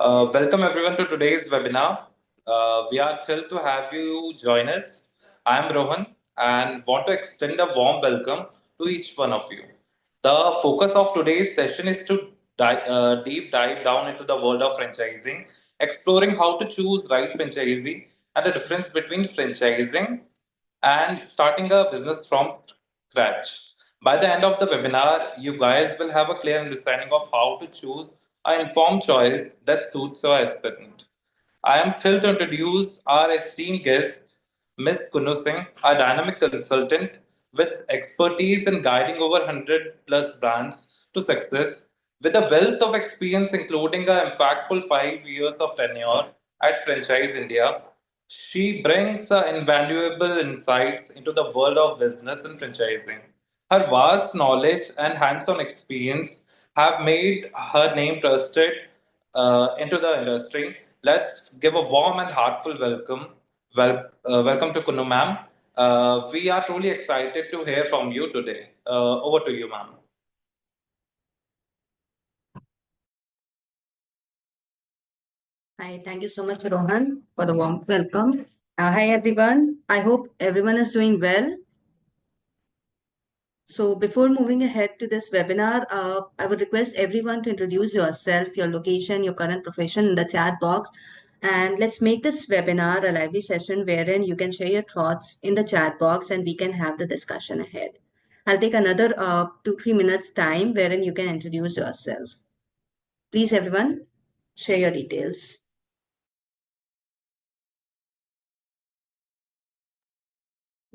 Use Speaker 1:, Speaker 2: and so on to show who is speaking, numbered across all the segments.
Speaker 1: Welcome everyone to today's webinar. We are thrilled to have you join us. I am Rohan and want to extend a warm welcome to each one of you. The focus of today's session is to deep dive down into the world of franchising, exploring how to choose right franchisee and the difference between franchising and starting a business from scratch. By the end of the webinar, you guys will have a clear understanding of how to choose an informed choice that suits your aspirant. I am thrilled to introduce our esteemed guest, Ms. Kunu Singh, a dynamic consultant with expertise in guiding over 100 plus brands to success, with a wealth of experience, including an impactful 5 years of tenure at Franchise India. She brings invaluable insights into the world of business and franchising. Her vast knowledge and hands on experience have made her name trusted into the industry. Let's give a warm and heartful welcome. Welcome to Kunu ma'am. We are truly excited to hear from you today. Over to you, ma'am.
Speaker 2: Hi, thank you so much, Rohan, for the warm welcome. Hi, everyone. I hope everyone is doing well. So before moving ahead to this webinar, I would request everyone to introduce yourself, your location, your current profession in the chat box. And let's make this webinar a lively session wherein you can share your thoughts in the chat box and we can have the discussion ahead. I'll take another 2-3 minutes time wherein you can introduce yourself. Please, everyone, share your details.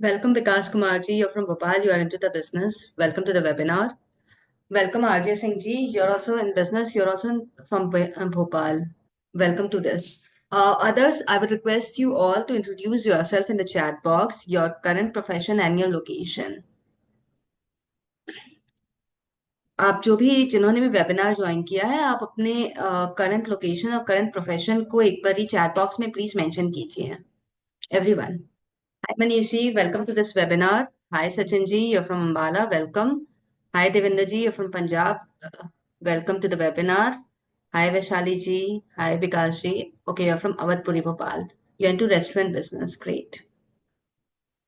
Speaker 2: Welcome, Vikas Kumarji. You're from Bhopal. You are into the business. Welcome to the webinar. Welcome, RJ Singh ji. You're also in business. You're also from Bhopal. Welcome to this. Others, I would request you all to introduce yourself in the chat box, your current profession and your location. आप जो भी जिन्होंने भी webinar join किया है आप अपने current location और करंट प्रोफेशन को एक बार चैट बॉक्स में प्लीज मेंशन कीजिए everyone. Hi Manishi, welcome to this webinar. Hi Sachin ji, you're from Ambala, welcome. Hi Devinder ji, you're from Punjab. Welcome to the webinar. Hi Vaishali ji, hi Vikas ji. Okay, you're from Awadhpuri, Bhopal. You're into restaurant business, great.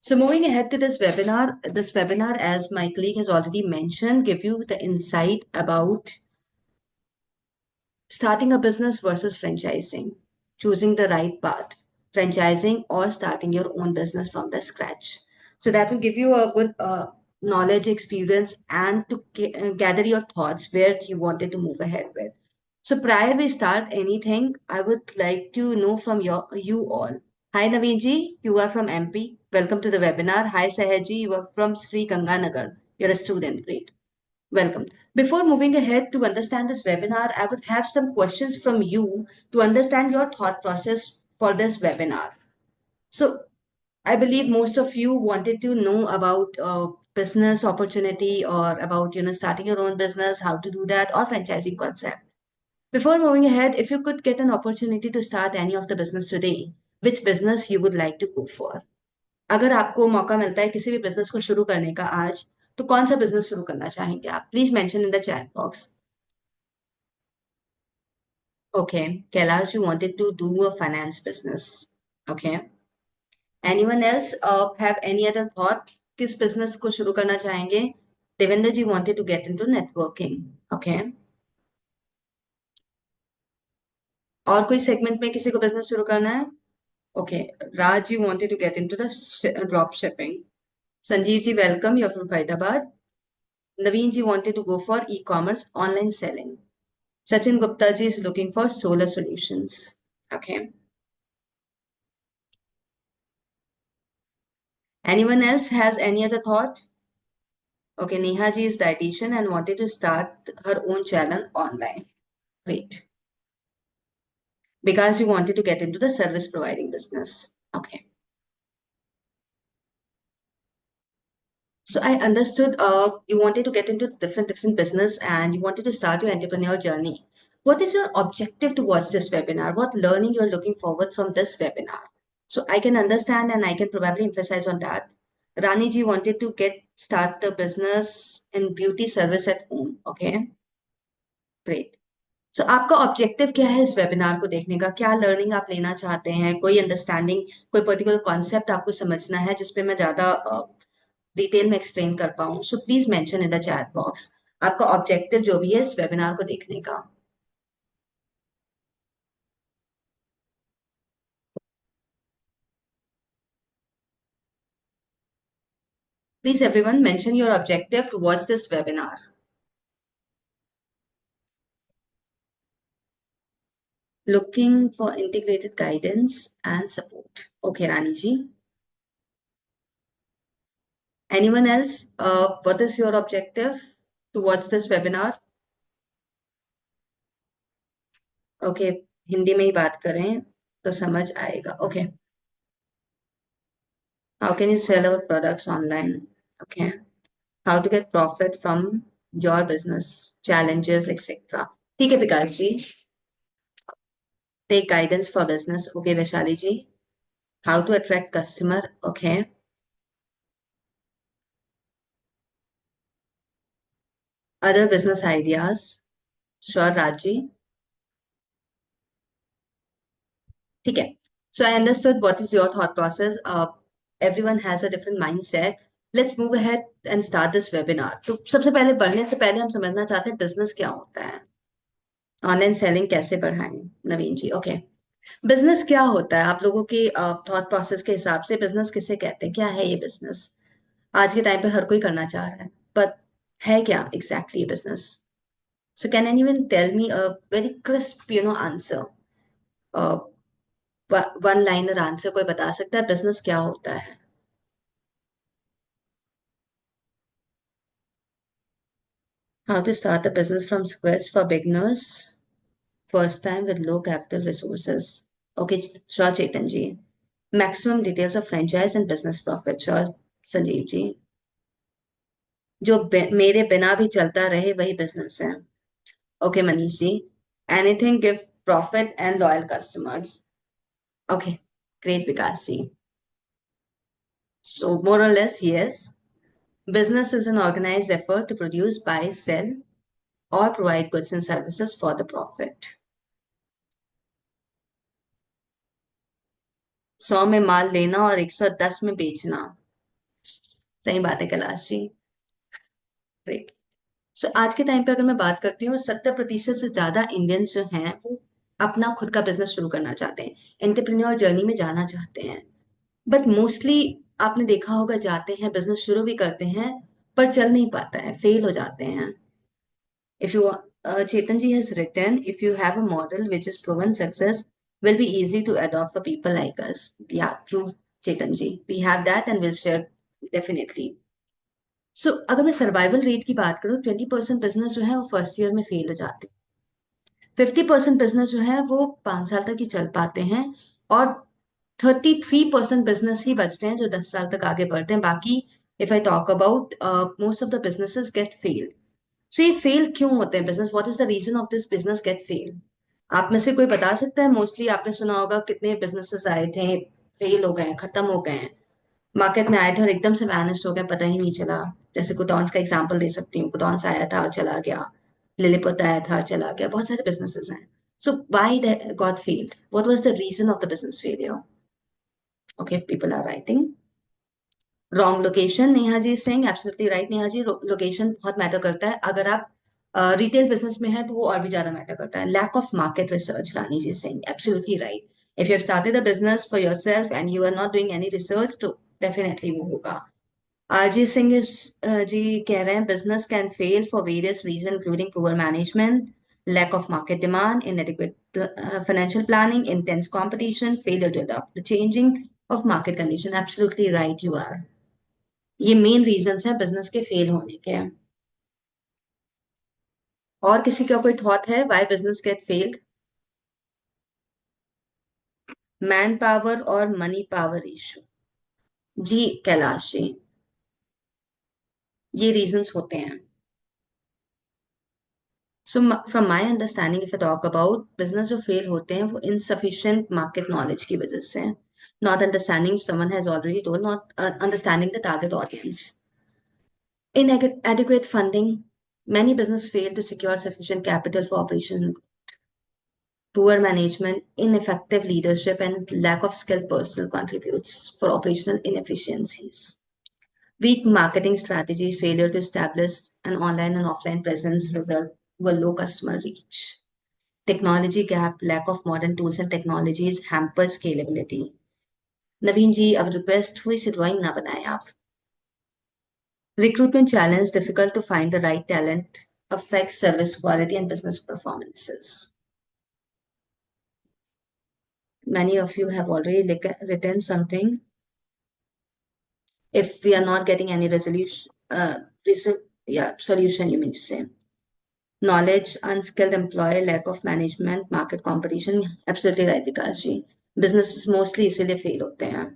Speaker 2: So moving ahead to this webinar, as my colleague has already mentioned, give you the insight about starting a business versus franchising, choosing the right path, franchising or starting your own business from the scratch. So that will give you a good knowledge, experience, and to gather your thoughts where you wanted to move ahead with. So prior we start anything, I would like to know from you all. Hi Naveen ji, you are from MP. Welcome to the webinar. Hi Sahaj ji, you are from Sri Ganganagar. You're a student. Great. Welcome. Before moving ahead to understand this webinar, I would have some questions from you to understand your thought process for this webinar. So, I believe most of you wanted to know about business opportunity or about starting your own business, how to do that, or franchising concept. Before moving ahead, if you could get an opportunity to start any of the business today, which business you would like to go for? अगर आपको मौका मिलता है किसी भी business को शुरू करने का आज तो कौन सा बिजनेस शुरू करना चाहेंगे आप please mention in the chat box. Okay, Kailash, you wanted to do a finance business. Okay. Anyone else have any other thought? किस business को शुरू करना चाहेंगे? देवेंद्र जी wanted to get into networking. Okay. और कोई segment में किसी को business शुरू करना है? Okay. Raj, you wanted to get into the drop shipping. Sanjeev ji, welcome. You're from Faridabad. Naveen ji wanted to go for e-commerce online selling. Sachin Gupta ji is looking for solar solutions. Okay. Anyone else has any other thought? Okay, Neha ji is dietitian and wanted to start her own channel online. Great. Because you wanted to get into the service providing business. Okay. So I understood you wanted to get into different business and you wanted to start your entrepreneur journey. What is your objective to watch this webinar? What learning you're looking forward from this webinar? So I can understand and I can probably emphasize on that. Rani ji wanted to start the business in beauty service at home. Okay, great. सो आपका objective क्या है इस webinar को देखने का? क्या learning आप लेना चाहते हैं? कोई अंडरस्टैंडिंग, कोई पर्टिकुलर कॉन्सेप्ट आपको समझना है जिसपे मैं ज्यादा डिटेल में एक्सप्लेन कर पाऊँ? So please mention in the chat box आपका ऑब्जेक्टिव जो भी है इस वेबिनार को देखने का। Please everyone mention your objective towards this webinar. Looking for integrated guidance and support. Okay, Rani ji. Anyone else? What is your objective towards this webinar? Okay, Hindi में ही बात करें तो समझ आएगा. Okay. How can you sell our products online? Okay. How to get profit from your business, challenges, etc. ठीक है विकास जी. Take guidance for business. Okay, Vaishali ji. How to attract customer. Okay. Other business ideas. Sure, Raji. ठीक है. So I understood what is your thought process. Everyone has a different mindset. Let's move ahead and start this webinar. तो सबसे पहले बढ़ने से पहले हम समझना चाहते हैं बिजनेस क्या होता है, ऑनलाइन सेलिंग कैसे बढ़ाएं. नवीन जी. ओके. बिजनेस क्या होता है आप लोगों के थॉट प्रोसेस के हिसाब से? बिजनेस किसे कहते हैं? क्या है ये बिजनेस? आज के टाइम पे हर कोई करना चाह रहा है, पर है क्या exactly business? So can anyone tell me a very crisp answer, one liner answer कोई बता सकता है बिजनेस क्या होता है? How to start a business from scratch for beginners, first time with low capital resources. Okay, sure, Chetan ji. Maximum details of franchise and business profit. Sure, Sanjeev ji. जो मेरे बिना भी चलता रहे वही बिजनेस है. Okay Manish ji. Anything give profit and loyal customers. Okay, great Vikas ji. So more or less, yes. Business is an organized effort to produce, buy, sell, or provide goods and services for the profit. 100 में माल लेना और 110 में बेचना. सही बात है Kailash ji. Great. सो आज के टाइम पे अगर मैं बात करती हूँ, 70% से ज्यादा इंडियंस जो हैं वो अपना खुद का बिजनेस शुरू करना चाहते हैं, एंटरप्रेन्योर जर्नी में जाना चाहते हैं. बट मोस्टली आपने देखा होगा, जाते हैं बिजनेस शुरू भी करते हैं पर चल नहीं पाता है, फेल हो जाते हैं. If you Chetan ji has written, if you have a model which is proven success, will be easy to adopt for people like us. Yeah, true, Chetan ji. We have that and we'll share definitely. So अगर मैं survival rate की बात करूँ, 20% business जो है वो first year में fail हो जाते हैं. 50% बिजनेस जो है वो 5 साल तक ही चल पाते हैं. और 33% बिजनेस ही बचते हैं जो 10 साल तक आगे बढ़ते हैं. बाकी if I talk about most of the businesses get fail. So ये फेल क्यों होते हैं business? What is the reason of this business get fail? आप में से कोई बता सकता है? मोस्टली आपने सुना होगा कितने बिजनेसेस आए थे, फेल हो गए, खत्म हो गए हैं, मार्केट में आए थे और एकदम से वैनिश हो गए, पता ही नहीं चला. जैसे कुटॉन्स का एग्जांपल दे सकती हूँ. कुटॉन्स आया था चला गया, लिलीपुट आया था चला गया, बहुत सारे बिजनेसेस हैं. So why they got failed? What was the reason of the business failure? Okay, people are writing. Wrong location, Neha ji Singh. Absolutely right Neha ji. Location बहुत मैटर करता है. अगर आप रिटेल बिजनेस में है तो वो और भी ज्यादा मैटर करता है. Lack of market research, Rani ji Singh. Absolutely right. If you have started a business for yourself and you are not doing any research तो डेफिनेटली वो होगा. आरजी सिंह जी कह रहे हैं business can fail for various reason including poor management, lack of market demand, inadequate financial planning, intense competition, failure to adopt the changing of market condition. Absolutely right you are. ये main reasons है business के fail होने के. और किसी का कोई thought है why business get failed? Man power और मनी पावर इशू. जी कैलाश जी, ये रीजंस होते हैं. So from my understanding if I talk about business जो फेल होते हैं वो इनसफिशिएंट मार्केट नॉलेज की वजह से. Not understanding, someone has already told, not understanding the target audience. Inadequate funding. Many business fail to secure sufficient capital for operation. Poor management, ineffective leadership, and lack of skilled personnel contributes for operational inefficiencies. Weak marketing strategy, failure to establish an online and offline presence result with low customer reach. Technology gap, lack of modern tools and technologies hamper scalability. नवीन जी, अब request हुई से drawing ना बनाए आप. Recruitment challenge, difficult to find the right talent, affects service quality and business performances. Many of you have already written something. If we are not getting any resolution, solution, you mean to say. Knowledge, unskilled employee, lack of management, market competition. Absolutely right, Vikas ji. Businesses mostly इसीलिए fail होते हैं.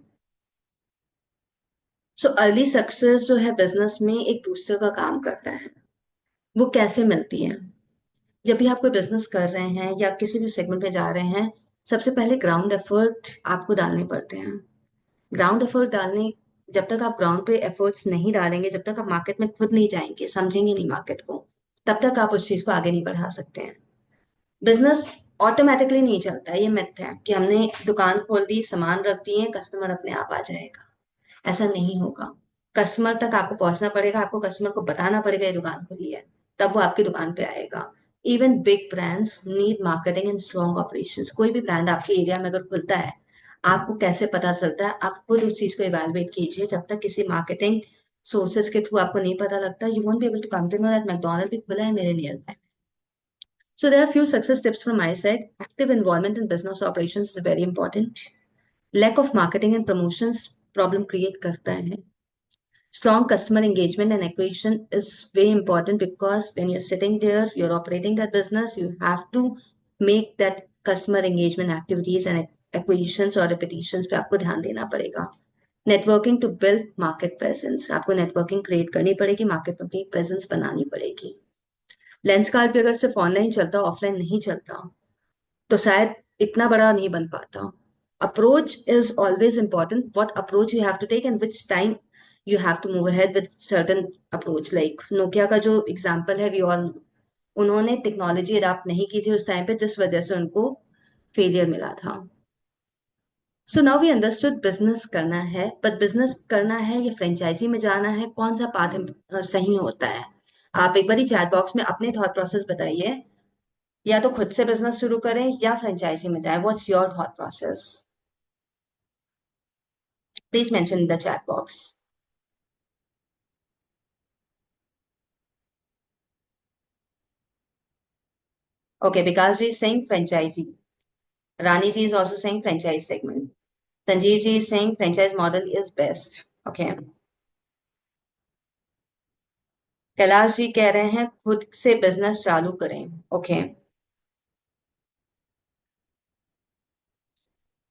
Speaker 2: So early success जो है business में एक दूसरे का काम करता है. वो कैसे मिलती है? जब भी आप कोई बिजनेस कर रहे हैं या किसी भी सेगमेंट में जा रहे हैं, सबसे पहले ग्राउंड एफर्ट आपको डालने पड़ते हैं. ग्राउंड एफर्ट डालने, जब तक आप ग्राउंड पे एफर्ट्स नहीं डालेंगे, जब तक आप मार्केट में खुद नहीं जाएंगे, समझेंगे नहीं मार्केट को, तब तक आप उस चीज को आगे नहीं बढ़ा सकते हैं. बिजनेस ऑटोमेटिकली नहीं चलता है. ये मिथ है कि हमने दुकान खोल दी, सामान रख दिए, कस्टमर अपने आप आ जाएगा. ऐसा नहीं होगा. कस्टमर तक आपको पहुंचना पड़ेगा, आपको कस्टमर को बताना पड़ेगा ये दुकान खुली है, तब वो आपकी दुकान पे आएगा. Even big brands need marketing and strong operations. कोई भी ब्रांड आपके एरिया में अगर खुलता है, आपको कैसे पता चलता है? आप खुद उस चीज को इवेलुएट कीजिए. जब तक किसी मार्केटिंग सोर्सेज के थ्रू आपको नहीं पता लगता, you won't be able to come to know that McDonald भी खुला है मेरे nearby. So there are a few success tips from my side. Active involvement in business operations is very important. Lack of marketing and promotions problem create करता है. Strong customer engagement and acquisition is very important because when you're sitting there, you're operating that business, you have to make that customer engagement activities and acquisitions or repetitions पे आपको ध्यान देना पड़ेगा. Networking to build market presence. आपको networking create करनी पड़ेगी, market में अपनी presence बनानी पड़ेगी. लेंस कार्ड भी अगर सिर्फ ऑनलाइन चलता, ऑफलाइन नहीं चलता, तो शायद इतना बड़ा नहीं बन पाता. Approach is always important. What approach you have to take and which time you have to move ahead with certain approach. Like Nokia का जो एग्जाम्पल है, वी ऑल, उन्होंने टेक्नोलॉजी अडाप्ट नहीं की थी उस टाइम पे, जिस वजह से उनको फेलियर मिला था. So now we understood business करना है, बट बिजनेस करना है या फ्रेंचाइजी में जाना है, कौन सा पाथ सही होता है? आप एक बार ही चैट बॉक्स में अपने थॉट प्रोसेस बताइए. या तो खुद से बिजनेस शुरू करें या फ्रेंचाइजी में जाएं. What's your thought process? Please mention in the chat box. Okay, Vikas ji is saying franchisee. Rani ji is also saying franchise segment. Sanjeev ji is saying franchise model is best. Okay. Kailash ji कह रहे हैं खुद से business चालू करें. Okay.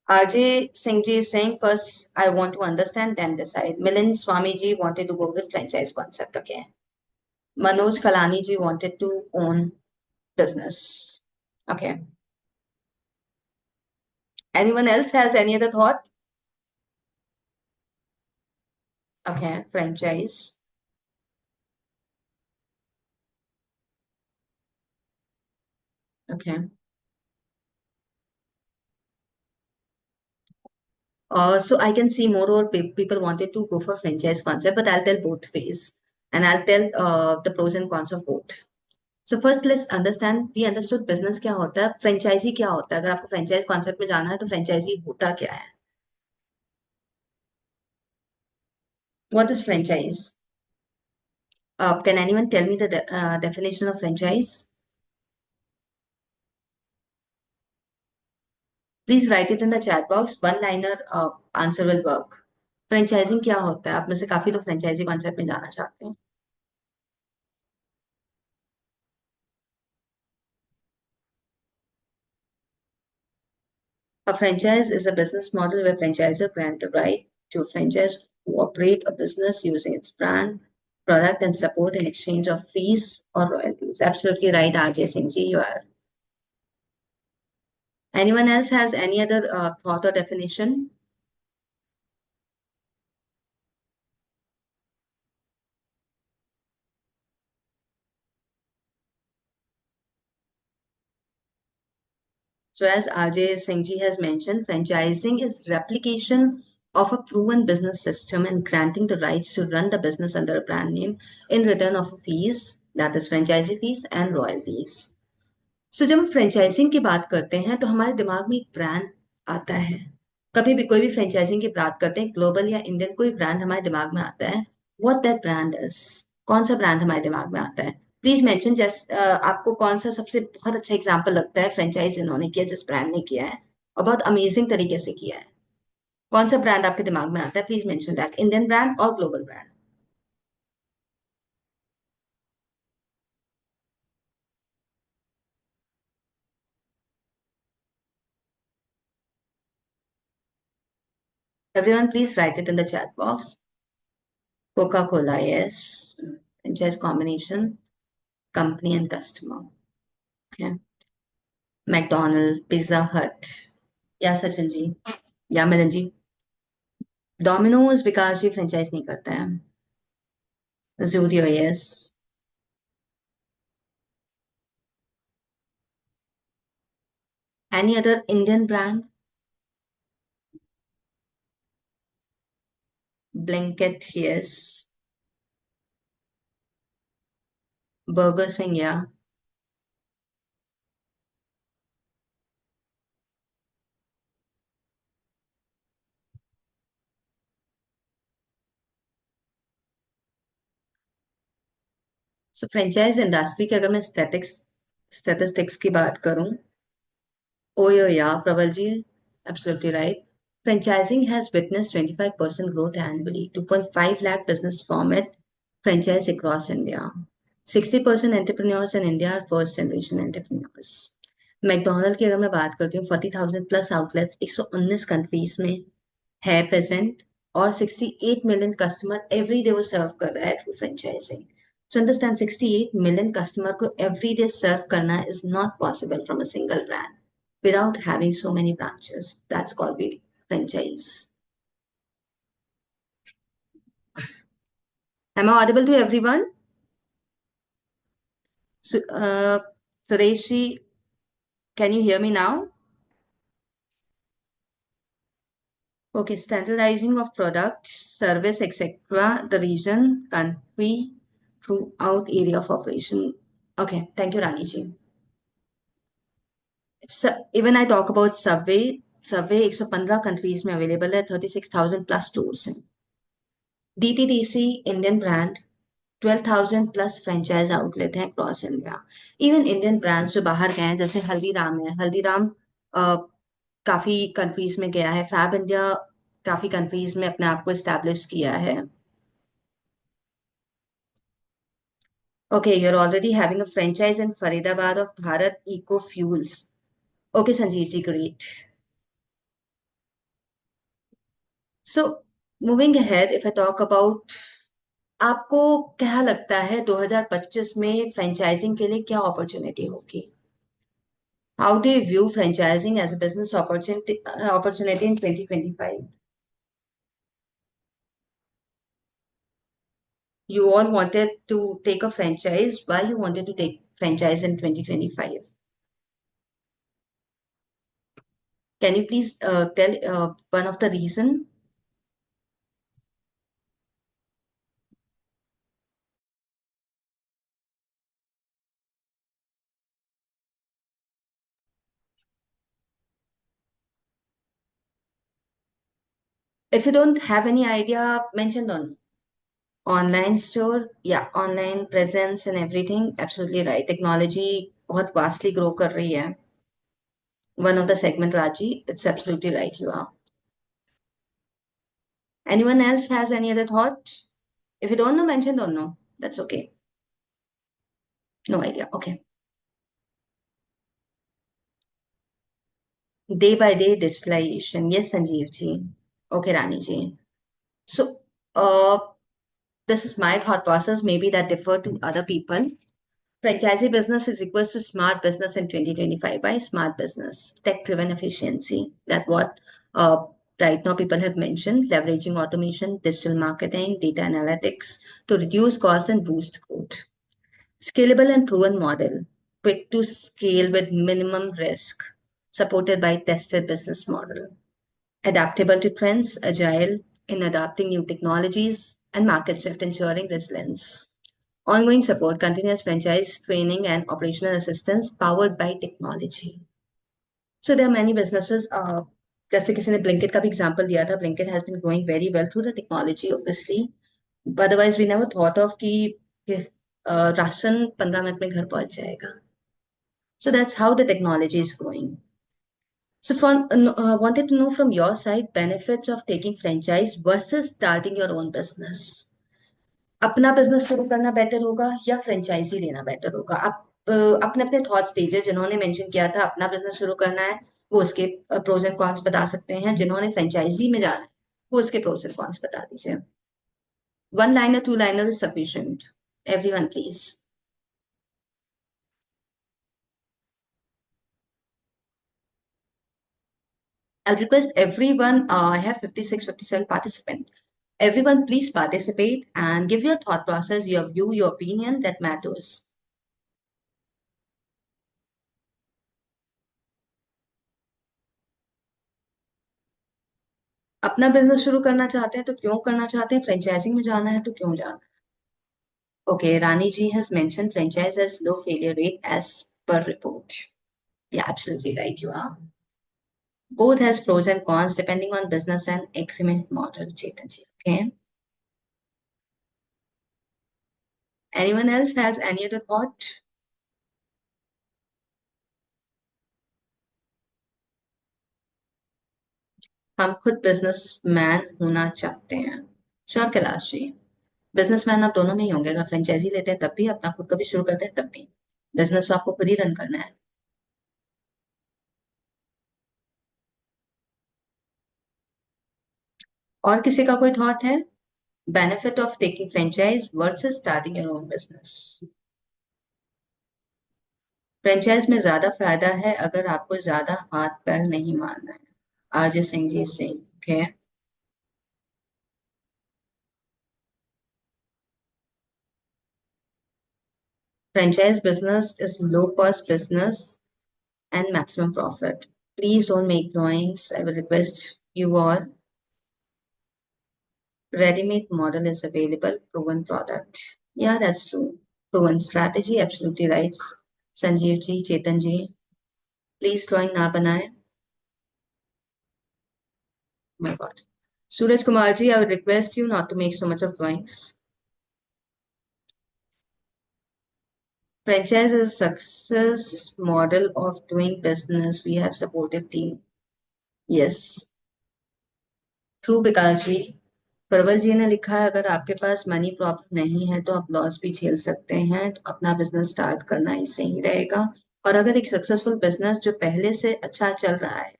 Speaker 2: RJ Singh ji is saying first I want to understand then decide. Milind Swami ji wanted to go with franchise concept. Okay. Manoj Kalani ji wanted to own business. Okay. Anyone else has any other thought? Okay, franchise. Okay. So I can see more or people wanted to go for franchise concept, but I'll tell both ways, and I'll tell the pros and cons of both. So first, let's understand. We understood business क्या होता है, franchise क्या होता है. अगर आपको franchise concept में जाना है, तो फ्रेंचाइजी होता क्या है? What is franchise? Can anyone tell me the definition of franchise? Please write it in the chat box. One liner answer will work. Franchising क्या होता है? आप में से काफी लोग फ्रेंचाइजी कॉन्सेप्ट में जाना चाहते हैं. A franchise is a business model where franchisor grant the right to a franchise to operate a business using its brand, product, and support in exchange of fees or royalties. Absolutely right, RJ Singh ji, you are. Anyone else has any other thought or definition? So as RJ Singh ji has mentioned, franchising is replication of a proven business system and granting the rights to run the business under a brand name in return of fees, that is franchisee fees and royalties. So जब हम franchising की बात करते हैं तो हमारे दिमाग में एक ब्रांड आता है. कभी भी कोई भी फ्रेंचाइजिंग की बात करते हैं, ग्लोबल या इंडियन कोई ब्रांड हमारे दिमाग में आता है. व्हाट दैट ब्रांड इज, कौन सा ब्रांड हमारे दिमाग में आता है? Please mention. जस्ट आपको कौन सा सबसे बहुत अच्छा एग्जांपल लगता है फ्रेंचाइज इन्होंने किया, जिस ब्रांड ने किया है और बहुत अमेजिंग तरीके से किया है? कौन सा ब्रांड आपके दिमाग में आता है? Please mention that, Indian brand और global brand. Everyone, please write it in the chat box. Coca-Cola, yes. Franchise combination, company and customer. Okay. McDonald, Pizza Hut. या सचिन जी, या मिलन जी. डोमिनोज विकास जी फ्रेंचाइज नहीं करता है. Zudio, yes. Any other Indian brand? Blinkit, yes. Burger Singh, या. सो franchise industry की अगर मैं statistics की बात करूं, oh, yeah, Pravalji, absolutely right. Franchising has witnessed 25% growth annually. 2.5 lakh business form it franchise across India. 60% entrepreneurs in India are first generation entrepreneurs. McDonald की अगर मैं बात करती हूँ, 40,000 प्लस आउटलेट्स 119 कंट्रीज में है प्रेजेंट, और 68 मिलियन कस्टमर एवरी डे वो सर्व कर रहा है through franchising. So understand, 68 million customer को every day serve करना is not possible from a single brand without having so many branches. That's called be franchise. Am I audible to everyone? So, Sureshi, can you hear me now? Okay, standardizing of product, service, etc. The region, country, throughout area of operation. Okay, thank you, Rani ji. So, even I talk about Subway. Subway 115 countries में available है, 36,000 plus stores हैं. DTDC Indian brand, 12,000 plus franchise outlet हैं across India. Even Indian brands जो बाहर गए हैं, जैसे हल्दीराम है. हल्दीराम काफी कंट्रीज में गया है. फैब इंडिया काफी कंट्रीज में अपने आप को एस्टैब्लिश किया है. Okay, you're already having a franchise in Faridabad of Bharat Eco Fuels. Okay, Sanjeev ji, great. So, moving ahead, if I talk about, आपको क्या लगता है 2025 में फ्रेंचाइजिंग के लिए क्या अपॉर्चुनिटी होगी? How do you view franchising as a business opportunity in 2025? You all wanted to take a franchise. Why you wanted to take franchise in 2025? Can you please tell one of the reason? If you don't have any idea, mention on. Online store, yeah, online presence and everything, absolutely right. Technology बहुत vastly grow कर रही है. One of the segment, Raji, it's absolutely right, you are. Anyone else has any other thought? If you don't know, mention don't know. That's okay. No idea. Okay. Day by day digitalization. Yes, Sanjeev ji. Okay, Rani ji. So, this is my thought process. Maybe that differ to other people. Franchisee business is equals to smart business in 2025 by smart business, tech-driven efficiency. That what right now people have mentioned, leveraging automation, digital marketing, data analytics to reduce costs and boost growth. Scalable and proven model, quick to scale with minimum risk. supported by tested business model, adaptable to trends, agile in adapting new technologies and market shift, ensuring resilience. Ongoing support, continuous franchise training and operational assistance powered by technology. So there are many businesses. जैसे किसी ने Blinkit का भी example दिया था, Blinkit has been growing very well through the technology, obviously. But otherwise, we never thought of कि ration 15 minute में घर पहुंच जाएगा. So that's how the technology is growing. So from wanted to know from your side benefits of taking franchise versus starting your own business. अपना business शुरू करना better होगा या फ्रेंचाइजी लेना बेटर होगा? आप अपने अपने थॉट्स दीजिए. जिन्होंने मेंशन किया था अपना बिजनेस शुरू करना है, वो उसके प्रोज एंड कॉन्स बता सकते हैं. जिन्होंने फ्रेंचाइजी में जाना है, वो उसके प्रोज एंड कॉन्स बता दीजिए. One liner, two liner is sufficient. Everyone, please. I'll request everyone. I have 56, 57 participants. Everyone, please participate and give your thought process, your view, your opinion that matters. अपना business शुरू करना चाहते हैं तो क्यों करना चाहते हैं? फ्रेंचाइजिंग में जाना है तो क्यों जाना है? Okay, Rani ji has mentioned franchise has low failure rate as per report. Yeah, absolutely right, you are. Both has pros and cons depending on business and agreement model, Chetan ji. Okay. Anyone else has any other thought? हम खुद businessman होना चाहते हैं. Sure Kailash ji. Businessman आप दोनों में ही होंगे. अगर फ्रेंचाइजी लेते हैं तब भी, अपना खुद का भी शुरू करते हैं तब भी. बिजनेस तो आपको खुद ही रन करना है. और किसी का कोई थॉट है? Benefit of taking franchise versus starting your own business. Franchise में ज्यादा फायदा है अगर आपको ज्यादा हाथ पैर नहीं मारना है. RJ Singh ji Singh. Okay. Franchise business is low cost business and maximum profit. Please don't make drawings. I will request you all. Ready-made model is available. Proven product. Yeah, that's true. Proven strategy. Absolutely right. Sanjeev ji, Chetan ji. Please drawing na banaye. Oh my God. Suraj Kumar ji, I would request you not to make so much of drawings. Franchise is a success model of doing business. We have supportive team. Yes. True, विकास जी. प्रबल जी ने लिखा है अगर आपके पास money problem नहीं है तो आप लॉस भी झेल सकते हैं, तो अपना बिजनेस स्टार्ट करना ही सही रहेगा. और अगर एक सक्सेसफुल बिजनेस जो पहले से अच्छा चल रहा है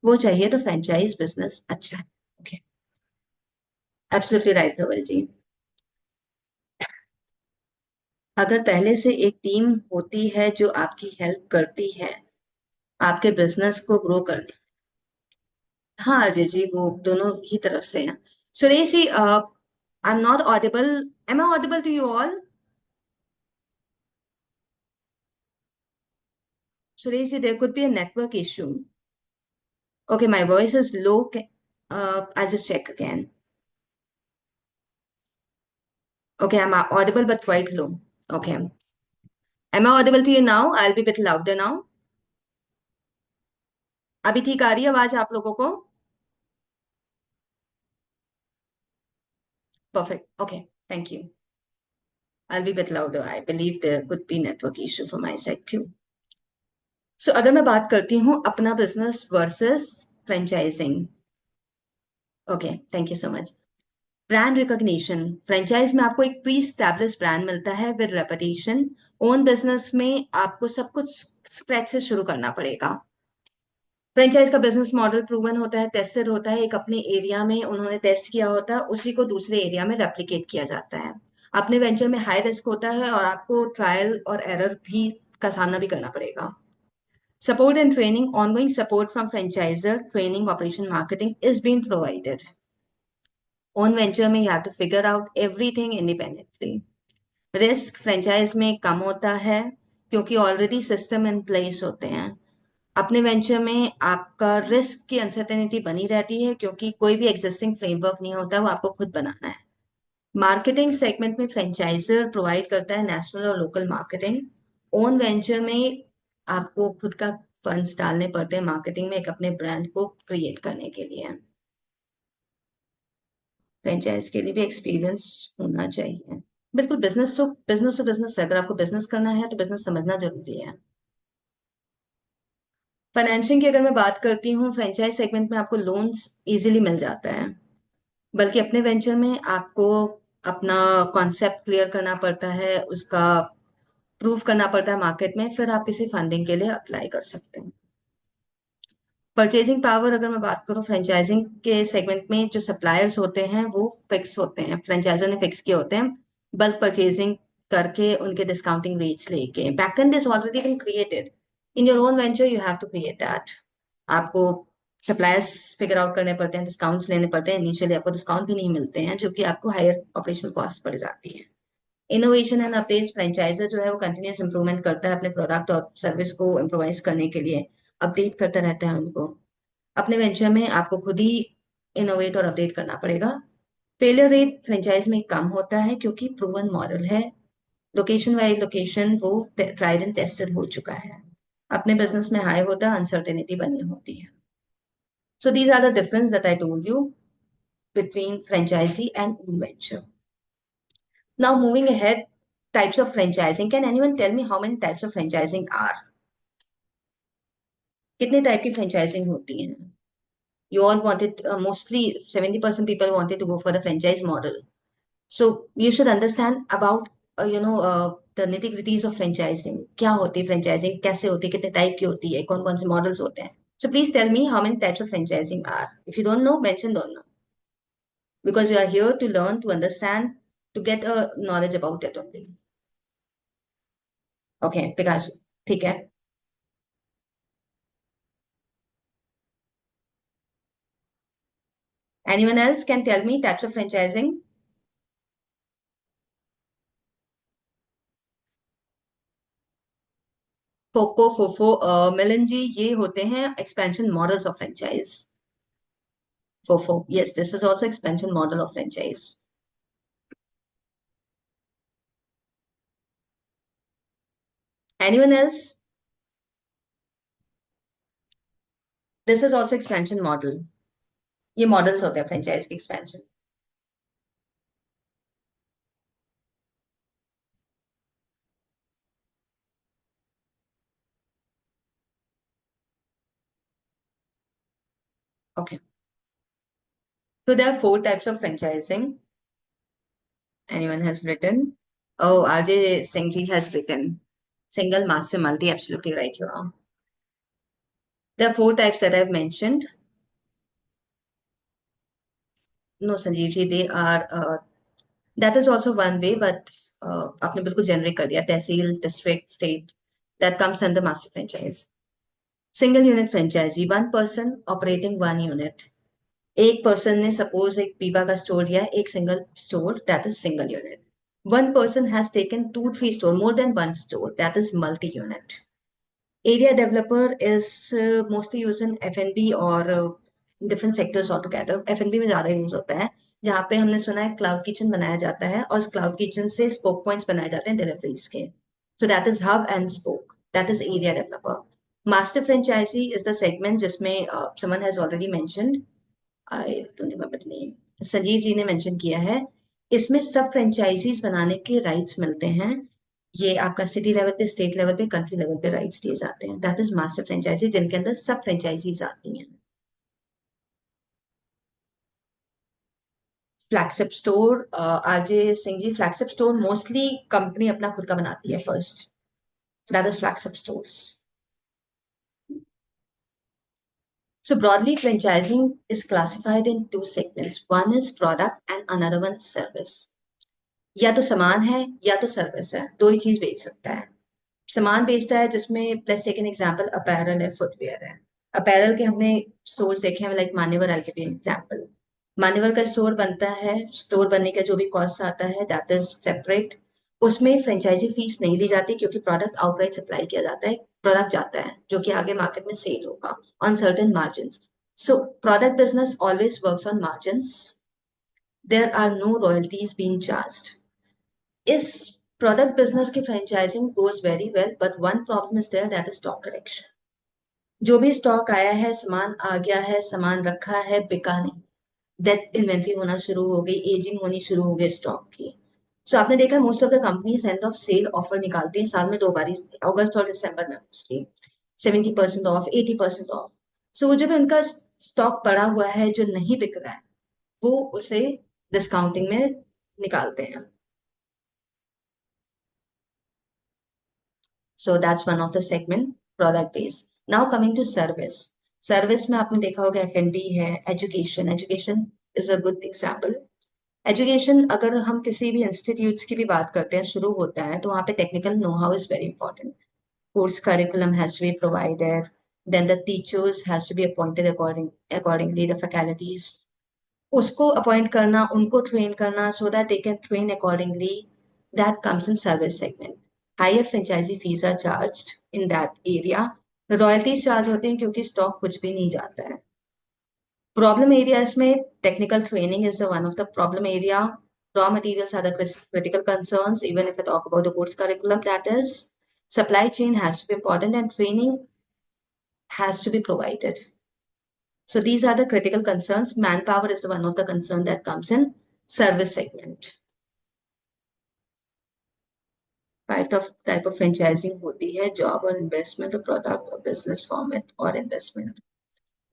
Speaker 2: वो चाहिए तो फ्रेंचाइज बिजनेस अच्छा है. ओके. एब्सोल्युटली राइट प्रबल जी. अगर पहले से एक टीम होती है जो आपकी हेल्प करती है आपके बिजनेस को ग्रो करने. हाँ अजय जी, वो दोनों ही तरफ से हैं. Suresh ji, I am not audible. Am I audible to you all? Suresh ji, there could be a network issue. Okay, my voice is low. I'll just check again. Okay, I'm audible but quite low. Okay. Am I audible to you now? I'll be a bit louder now. अभी ठीक आ रही है आवाज आप लोगों को? Perfect. Okay, thank you. I'll be a bit louder. I believe there could be network issue from my side too. So अगर मैं बात करती हूँ अपना business versus franchising. Okay, thank you so much. Brand recognition. Franchise में आपको एक pre establish brand मिलता है विद रेपुटेशन. ओन बिजनेस में आपको सब कुछ स्क्रैच से शुरू करना पड़ेगा. फ्रेंचाइज का बिजनेस मॉडल प्रूवन होता है, टेस्टेड होता है. एक अपने एरिया में उन्होंने टेस्ट किया होता है, उसी को दूसरे एरिया में रेप्लिकेट किया जाता है. अपने वेंचर में हाई रिस्क होता है और आपको ट्रायल और एरर भी का सामना भी करना पड़ेगा. Support and training. Ongoing support from franchisor, training, operation, marketing is being provided. Own venture में you have to figure out everything independently. Risk franchise में कम होता है क्योंकि ऑलरेडी सिस्टम इन प्लेस होते हैं. अपने वेंचर में आपका रिस्क की अनसर्टेनिटी बनी रहती है, क्योंकि कोई भी एग्जिस्टिंग फ्रेमवर्क नहीं होता, वो आपको खुद बनाना है। मार्केटिंग सेगमेंट में फ्रेंचाइजर प्रोवाइड करता है नेशनल और लोकल मार्केटिंग। ओन वेंचर में आपको खुद का फंड्स डालने पड़ते हैं मार्केटिंग में, एक अपने ब्रांड को क्रिएट करने के लिए। फ्रेंचाइज के लिए भी एक्सपीरियंस होना चाहिए। बिल्कुल, बिजनेस तो बिजनेस है। अगर आपको बिजनेस करना है तो बिजनेस समझना जरूरी है। फाइनेंशिंग की अगर मैं बात करती हूँ, फ्रेंचाइज सेगमेंट में आपको लोन्स इजीली मिल जाता है, बल्कि अपने वेंचर में आपको अपना कॉन्सेप्ट क्लियर करना पड़ता है, उसका प्रूव करना पड़ता है मार्केट में, फिर आप किसी फंडिंग के लिए अप्लाई कर सकते हैं। परचेजिंग पावर अगर मैं बात करूं, फ्रेंचाइजिंग के सेगमेंट में जो सप्लायर्स होते हैं वो फिक्स होते हैं, फ्रेंचाइजर ने फिक्स किए होते हैं। बल्क परचेजिंग करके उनके डिस्काउंटिंग रेट्स लेके backend is already been created. In your own venture you have to create that. आपको सप्लायर्स फिगर आउट करने पड़ते हैं, डिस्काउंट्स लेने पड़ते हैं। इनिशियली आपको डिस्काउंट भी नहीं मिलते हैं, जो कि आपको हायर ऑपरेशनल कॉस्ट पड़ जाती है। इनोवेशन एंड अपडेट्स, फ्रेंचाइजर जो है वो कंटिन्यूस इंप्रूवमेंट करता है अपने प्रोडक्ट और सर्विस को इम्प्रोवाइज करने के लिए, अपडेट करता रहता है उनको। अपने वेंचर में आपको खुद ही इनोवेट और अपडेट करना पड़ेगा। फेलियर रेट फ्रेंचाइज में कम होता है, क्योंकि प्रूवन मॉडल है। लोकेशन वाइज लोकेशन वो ट्राइड एंड टेस्टेड हो चुका है। अपने बिजनेस में हाई होता है, अनसर्टेनिटी बनी होती है। So these are the difference that I told you between franchisee and own venture. Now moving ahead, types of franchising. Can anyone tell me how many types of franchising are? कितने type की franchising होती हैं? You all wanted, mostly 70% people wanted to go for the franchise model. So you should understand about the nitty-gritties of franchising. क्या होती है franchising, कैसे होती है, कितने टाइप की होती है, कौन कौन से मॉडल्स होते हैं? So please tell me how many types of franchising are. If you don't know, mention don't know. Because you are here to learn, to understand, to get a knowledge about it only. Okay, Picasso. ठीक है. Anyone else can tell me types of franchising? फोको, फोफो, मिलन जी, ये होते हैं expansion models of franchise. Fofo, yes, this is also expansion model of franchise. Anyone else? This is also expansion model. ये models होते हैं franchise के expansion. Okay. So there are four types of franchising. Anyone has written? Oh, RJ Singh ji has written. Single, master, multi. Absolutely right, you are. There are four types that I've mentioned. No, Sanjeev ji, they are. That is also one way, but आपने बिल्कुल generic कर दिया. तहसील, district, state. That comes under master franchise. Single unit franchisee, one person operating one unit. एक person ने suppose एक पीपा का store लिया, एक single store, that is single unit. One person has taken 2, 3 store, more than one store, that is multi-unit. Area developer is mostly used in F&B or different sectors altogether. F&B में ज्यादा use होता है, जहाँ पे हमने सुना है cloud kitchen बनाया जाता है और क्लाउड किचन से स्पोक पॉइंट्स बनाए जाते हैं डिलीवरीज के. So that is hub and spoke. That is area developer. Master franchisee is the segment जिसमें someone has already mentioned. I don't remember the name. Sanjeev ji ने मेंशन किया है. इसमें सब फ्रेंचाइजीज बनाने के राइट्स मिलते हैं. ये आपका सिटी लेवल पे, स्टेट लेवल पे, कंट्री लेवल पे राइट्स दिए जाते हैं. दैट इज मास्टर फ्रेंचाइजी, जिनके अंदर सब फ्रेंचाइजीज आती हैं. फ्लैगशिप स्टोर, आरजे सिंह जी, फ्लैगशिप स्टोर मोस्टली कंपनी अपना खुद का बनाती है first. That is flagship stores. So broadly, franchising is classified in two segments. One is product and another one is service. या तो सामान है या तो सर्विस है, दो ही चीज बेच सकता है. सामान बेचता है जिसमें let's take an example, apparel है, फुटवेयर है. अपैरल के हमने स्टोर्स देखे हैं, लाइक मान्यवर, आई गिव यू एग्जांपल. मान्यवर का स्टोर बनता है, स्टोर बनने का जो भी कॉस्ट आता है दैट इज सेपरेट. उसमें फ्रेंचाइजी फीस नहीं ली जाती, क्योंकि प्रोडक्ट आउटराइट सप्लाई किया जाता है. प्रोडक्ट जाता है जो कि आगे मार्केट में सेल होगा on certain margins. So product business always works on margins. There are no royalties being charged. इस प्रोडक्ट बिजनेस की franchising goes very well, but one problem is there, that is stock correction. जो भी stock आया है, सामान आ गया है, सामान रखा है, बिका नहीं, डेथ इन्वेंट्री होना शुरू हो गई, एजिंग होनी शुरू हो गई स्टॉक की. सो आपने देखा most of the companies end of cell offer निकालती हैं साल में दो बार, अगस्त और दिसंबर में मोस्टली. 70% of, 80% of. सो वो जो भी उनका स्टॉक पड़ा हुआ है जो नहीं बिक रहा है, वो उसे डिस्काउंटिंग में निकालते हैं. So that's one of the segment, product based. Now coming to service. Service में आपने देखा होगा F&B है, education. Education is a good example. Education, अगर हम किसी भी इंस्टीट्यूट्स की भी बात करते हैं, शुरू होता है तो वहाँ पे technical know how is very important. Course curriculum has to be provided, then the teachers has to be appointed accordingly, the faculties, उसको अपॉइंट करना, उनको ट्रेन करना so that they can train accordingly. That comes in service segment. Higher franchisee fees are charged in that area. Royalties charge होते हैं क्योंकि stock कुछ भी नहीं जाता है. Problem areas में technical training is one of the problem area. Raw materials are the critical concerns. Even if I talk about the course curriculum, that is, supply chain has to be important and training has to be provided. So these are the critical concerns. Manpower is the one of the concern that comes in service segment. Type of franchising होती है, job or investment, or product or business format or investment.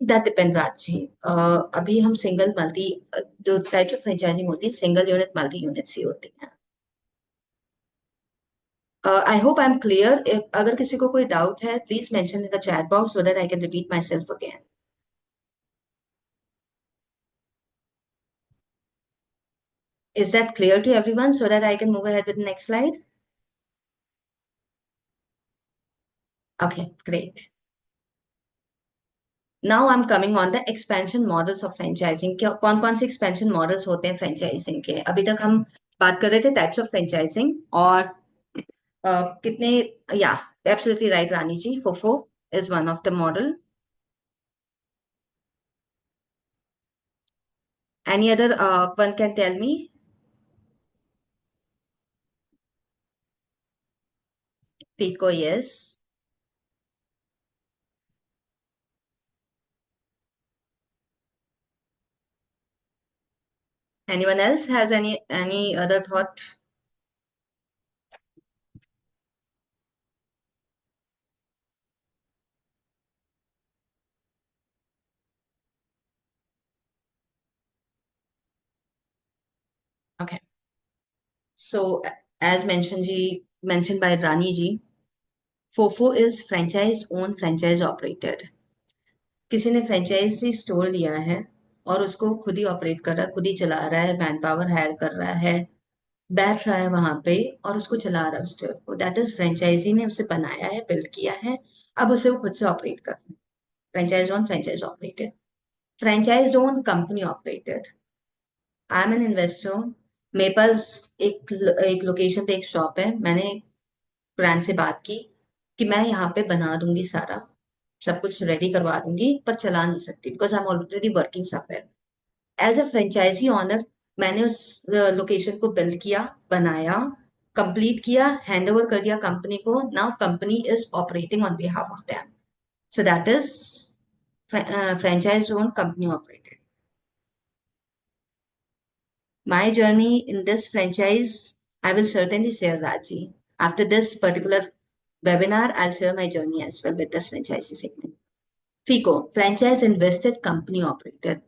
Speaker 2: That depend राजी. अभी हम single multi, जो types of franchising होती है, single unit, multi units ही होती हैं. I hope I am clear. अगर किसी को कोई डाउट है, please mention in the chat box so that I can repeat my self again. Is that clear to everyone so that I can move ahead with the next slide? Okay, great. Now I'm coming on the expansion models of franchising. क्या कौन कौन से expansion models होते हैं franchising के? अभी तक हम बात कर रहे थे types of franchising और कितने, yeah, absolutely right, Rani ji. FOFO is one of the model. Any other one can tell me? FICO, yes. Anyone else has any other thought? Okay. So as mentioned by Rani ji, FOFO is franchise owned, franchise operated. किसी ने franchise store लिया है और उसको खुद ही operate कर रहा है, खुद ही चला रहा है, मैन पावर हायर कर रहा है, बैठ रहा है वहां पे और उसको चला रहा है उस स्टोर को. दैट इज फ्रेंचाइजी ने उसे बनाया है, बिल्ड किया है, अब उसे वो खुद से ऑपरेट कर रहा है. Franchise own, franchise operated. Franchise own, company operated. I am an investor. मेरे पास एक लोकेशन पे एक शॉप है. मैंने ब्रांड से बात की कि मैं यहाँ पे बना दूंगी, सारा सब कुछ रेडी करवा दूंगी, पर चला नहीं सकती because I am already working somewhere. As a franchisee owner मैंने उस लोकेशन को बिल्ड किया, बनाया, कंप्लीट किया, हैंड ओवर कर दिया कंपनी को. Now company is operating on behalf of them. So that is franchise owned, company operated. My journey in this franchise, I will certainly share, Raji. After this particular webinar, I'll share my journey as well with this franchisee segment. FICO, franchise invested, company operated.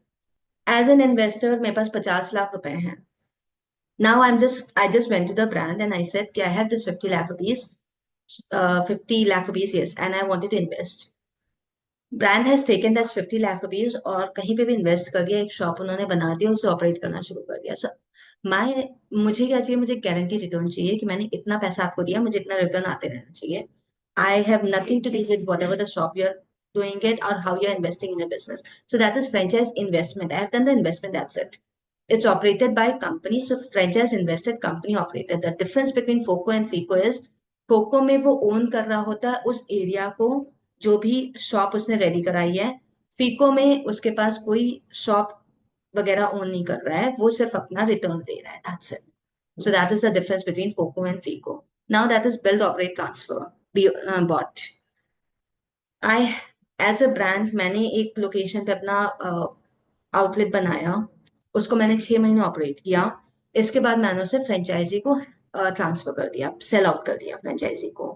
Speaker 2: As an investor, मेरे पास 50 लाख रुपए हैं. Now I just went to the brand and I said, I have this 50 lakh rupees, 50 lakh rupees, yes, and I wanted to invest. Brand has taken that 50 lakh rupees और कहीं पे भी invest कर दिया, एक शॉप उन्होंने बना दिया, उसे ऑपरेट करना शुरू कर दिया. सो माय मुझे क्या चाहिए? मुझे गारंटी रिटर्न चाहिए कि मैंने इतना पैसा आपको दिया, मुझे इतना रिटर्न आते रहना चाहिए. I have nothing to do with whatever the shop you are doing it or how you're investing in a business. So that is franchise investment. I have done the investment, that's it. It's operated by company. So franchise invested, company operated. The difference between FOCO and FICO is cocoa में वो own कर रहा होता है उस area को, जो भी शॉप उसने रेडी कराई है। फीको में उसके पास कोई शॉप वगैरह ओन नहीं कर रहा है, वो सिर्फ अपना रिटर्न दे रहा है, that's it. So that is the difference between FOCO and FICO. Now that is build, operate, transfer, bought. I as a brand मैंने एक लोकेशन पे अपना आउटलेट बनाया, उसको मैंने 6 महीने ऑपरेट किया। इसके बाद मैंने उसे फ्रेंचाइजी को ट्रांसफर कर दिया, सेल आउट कर दिया फ्रेंचाइजी को।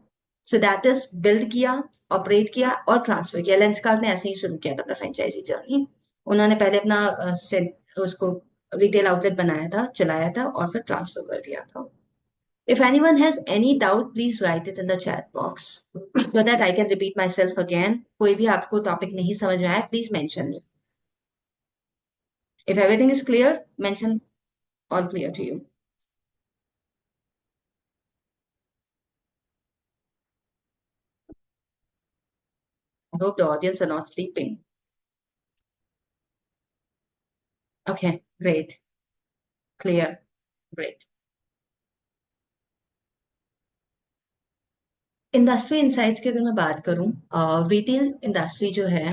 Speaker 2: सो दैट इज बिल्ड किया, ऑपरेट किया और ट्रांसफर किया। लेंसकार्ट ने ऐसे ही शुरू किया था अपना फ्रेंचाइजी जर्नी। उन्होंने पहले अपना सेट उसको रिटेल आउटलेट बनाया था, चलाया था और फिर ट्रांसफर कर दिया था। If anyone has any doubt, please write it in the chat box so that I can repeat myself again. कोई भी आपको टॉपिक नहीं समझ में आया, please mention it. If everything is clear, mention all clear to you. I hope the audience are not sleeping. Okay, great, clear, great. Industry insights की अगर मैं बात करूं, रिटेल इंडस्ट्री जो है,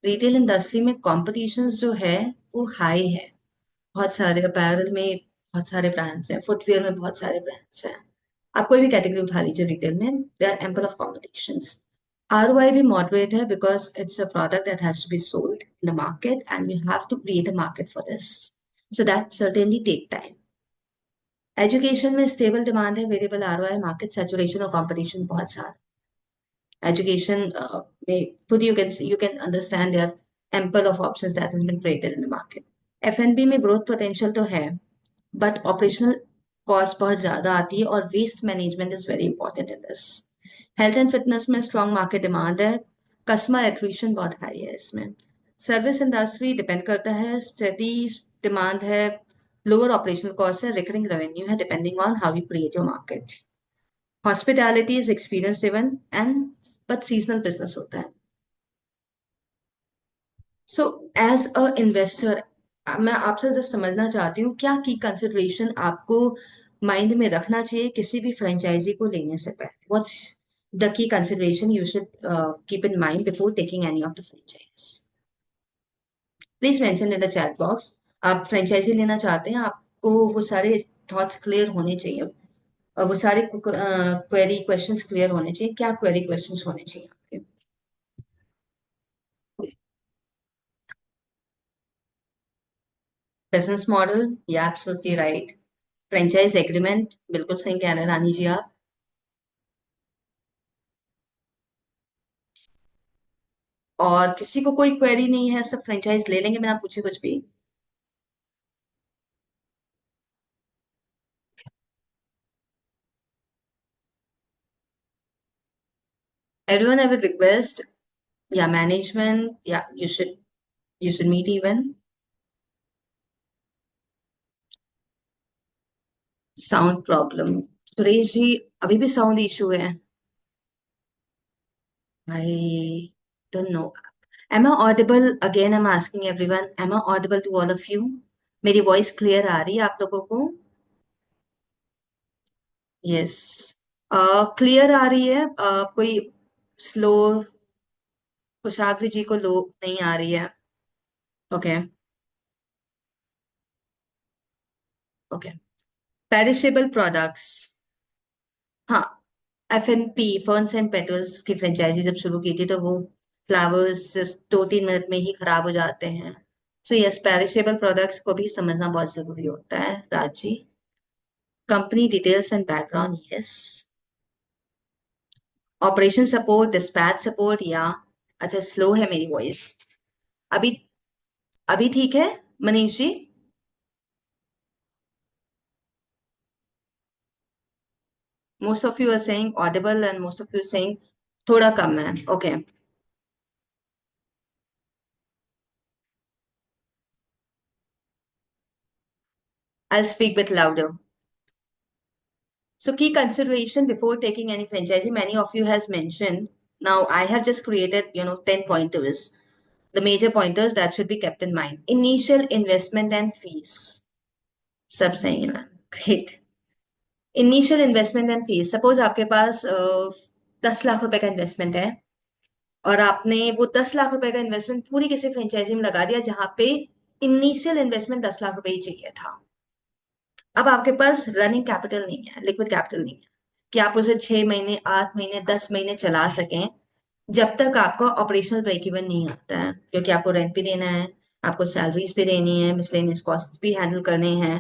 Speaker 2: रिटेल इंडस्ट्री में कॉम्पिटिशन जो है वो हाई है। बहुत सारे अपैरल में बहुत सारे ब्रांड्स हैं, फुटवेयर में बहुत सारे ब्रांड्स हैं। आप कोई भी कैटेगरी उठा लीजिए रिटेल में, there are ample of competitions. ROI भी मॉडरेट है because it's a product that has to be sold in the market and you have to create a market for this, so that certainly take time. Education में stable demand है, variable ROI, market saturation और competition बहुत सारा। Education may put you can understand there are ample of options that has been created in the market. F&B में growth potential तो है, but operational cost बहुत ज्यादा आती है और waste management is very important in this. Health and fitness में strong market demand है, customer attrition बहुत high है इसमें। Service industry depend करता है, steady demand है, lower operational cost है, recurring revenue है, depending on how you create your market. Hospitality is experience driven and but seasonal business होता है। सो एज अ इन्वेस्टर मैं आपसे जस्ट समझना चाहती हूँ क्या की कंसिडरेशन आपको माइंड में रखना चाहिए किसी भी फ्रेंचाइजी को लेने से पहले। What's the key consideration you should keep in mind before taking any of the franchise. Please mention in the chat box. आप फ्रेंचाइजी लेना चाहते हैं, आपको वो सारे थॉट्स क्लियर होने चाहिए, वो सारे क्वेरी क्वेश्चंस क्लियर होने चाहिए। क्या क्वेरी क्वेश्चंस होने चाहिए आपके? बिजनेस मॉडल, या एब्सोल्युटली राइट। फ्रेंचाइज एग्रीमेंट, बिल्कुल सही कह रहे हैं रानी जी आप। और किसी को कोई क्वेरी नहीं है, सब फ्रेंचाइज ले लेंगे बिना पूछे कुछ भी? एवरीवन आई विल रिक्वेस्ट, या मैनेजमेंट, या you should meet even. Sound problem, Suresh ji अभी भी साउंड इशू है? I don't know. Am I audible? Again I am asking everyone, am I audible to all of you? मेरी voice clear आ रही है आप लोगों को? यस, क्लियर आ रही है। कोई स्लो, कुशाग्र जी को लो नहीं आ रही है? Okay, okay. पेरिशेबल प्रोडक्ट्स, हाँ। F&P, फर्न्स एंड पेटल्स की फ्रेंचाइजी जब शुरू की थी तो वो फ्लावर्स 2-3 मिनट में ही खराब हो जाते हैं। सो यस, पेरिशेबल प्रोडक्ट्स को भी समझना बहुत जरूरी होता है Raj ji. Company details and background, yes. Operation support, dispatch support, या अच्छा स्लो है मेरी वॉइस अभी? अभी ठीक है Manish ji? Most of you are saying audible and most of you saying थोड़ा कम है। Okay, I speak with louder. So key consideration before taking any franchisee, many of you has mentioned. Now I have just created, 10 pointers, the major pointers that should be kept in mind. Initial investment and fees. सब सही है ma'am, great. Initial investment and fees, suppose आपके पास 10 लाख रुपए का investment है, और आपने वो 10 लाख रुपए का इन्वेस्टमेंट पूरी किसी फ्रेंचाइजी में लगा दिया जहां पे इनिशियल इन्वेस्टमेंट 10 लाख रुपए ही चाहिए था। अब आपके पास रनिंग कैपिटल नहीं है, लिक्विड कैपिटल नहीं है कि आप उसे 6 महीने, 8 महीने, 10 महीने चला सकें, जब तक आपका ऑपरेशनल ब्रेक इवन नहीं आता है, क्योंकि आपको रेंट भी देना है, आपको सैलरीज भी देनी है, मिसलेनियस कॉस्ट भी हैंडल करने हैं,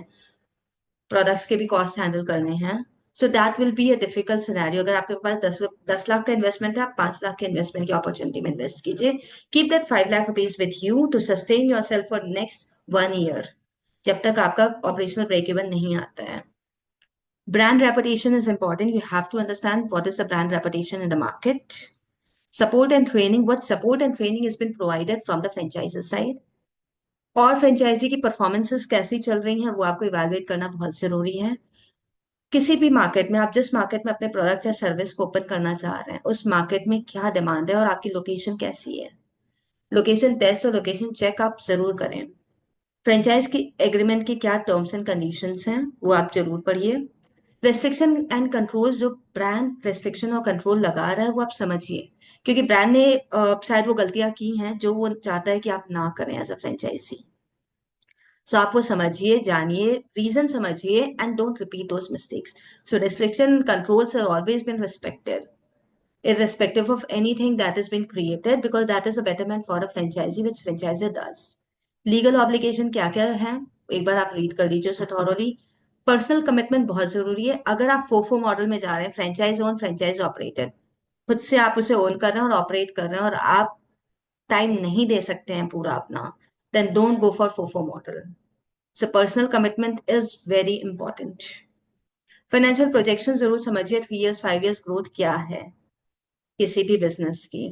Speaker 2: प्रोडक्ट्स के भी कॉस्ट हैंडल करने हैं। So that will be a difficult scenario. अगर आपके पास 10 लाख का इन्वेस्टमेंट है, आप 5 लाख के इन्वेस्टमेंट की अपॉर्चुनिटी में इन्वेस्ट कीजिए। Keep that 5 lakh rupees with you to sustain your self for next 1 year, जब तक आपका ऑपरेशनल ब्रेक इवन नहीं आता है। Brand reputation is important. You have to understand what is the brand reputation in the market. Support and training. What support and training has been provided from the franchisor side? और franchise की performances कैसी चल रही हैं वो आपको evaluate करना बहुत जरूरी है। किसी भी मार्केट में, आप जिस मार्केट में अपने प्रोडक्ट या सर्विस को ओपन करना चाह रहे हैं, उस मार्केट में क्या डिमांड है और आपकी लोकेशन कैसी है। लोकेशन टेस्ट और लोकेशन चेक आप जरूर करें। फ्रेंचाइज की एग्रीमेंट की क्या टर्म्स एंड कंडीशंस हैं वो आप जरूर पढ़िए। रेस्ट्रिक्शन एंड कंट्रोल, जो ब्रांड रेस्ट्रिक्शन और कंट्रोल लगा रहा है वो आप समझिए, क्योंकि ब्रांड ने शायद वो गलतियां की हैं जो वो चाहता है कि आप ना करें एज अ फ्रेंचाइजी। सो आप वो समझिए, जानिए, रीजन समझिए, and don't repeat those mistakes. So restriction controls are always been respected irrespective of anything that has been created, because that is a betterment for a franchisee which franchisor does. Legal obligation क्या क्या है एक बार आप read कर लीजिए उसे thoroughly. Personal commitment बहुत जरूरी है। अगर आप फोफो मॉडल में जा रहे हैं, फ्रेंचाइज ओन फ्रेंचाइज ऑपरेटेड, खुद से आप उसे ओन कर रहे हैं और ऑपरेट कर रहे हैं, और आप टाइम नहीं दे सकते हैं पूरा अपना, then don't go for FOFO model. So personal commitment is very important. Financial projection जरूर समझिए, 3 इयर्स 5 इयर्स ग्रोथ क्या है किसी भी बिजनेस की।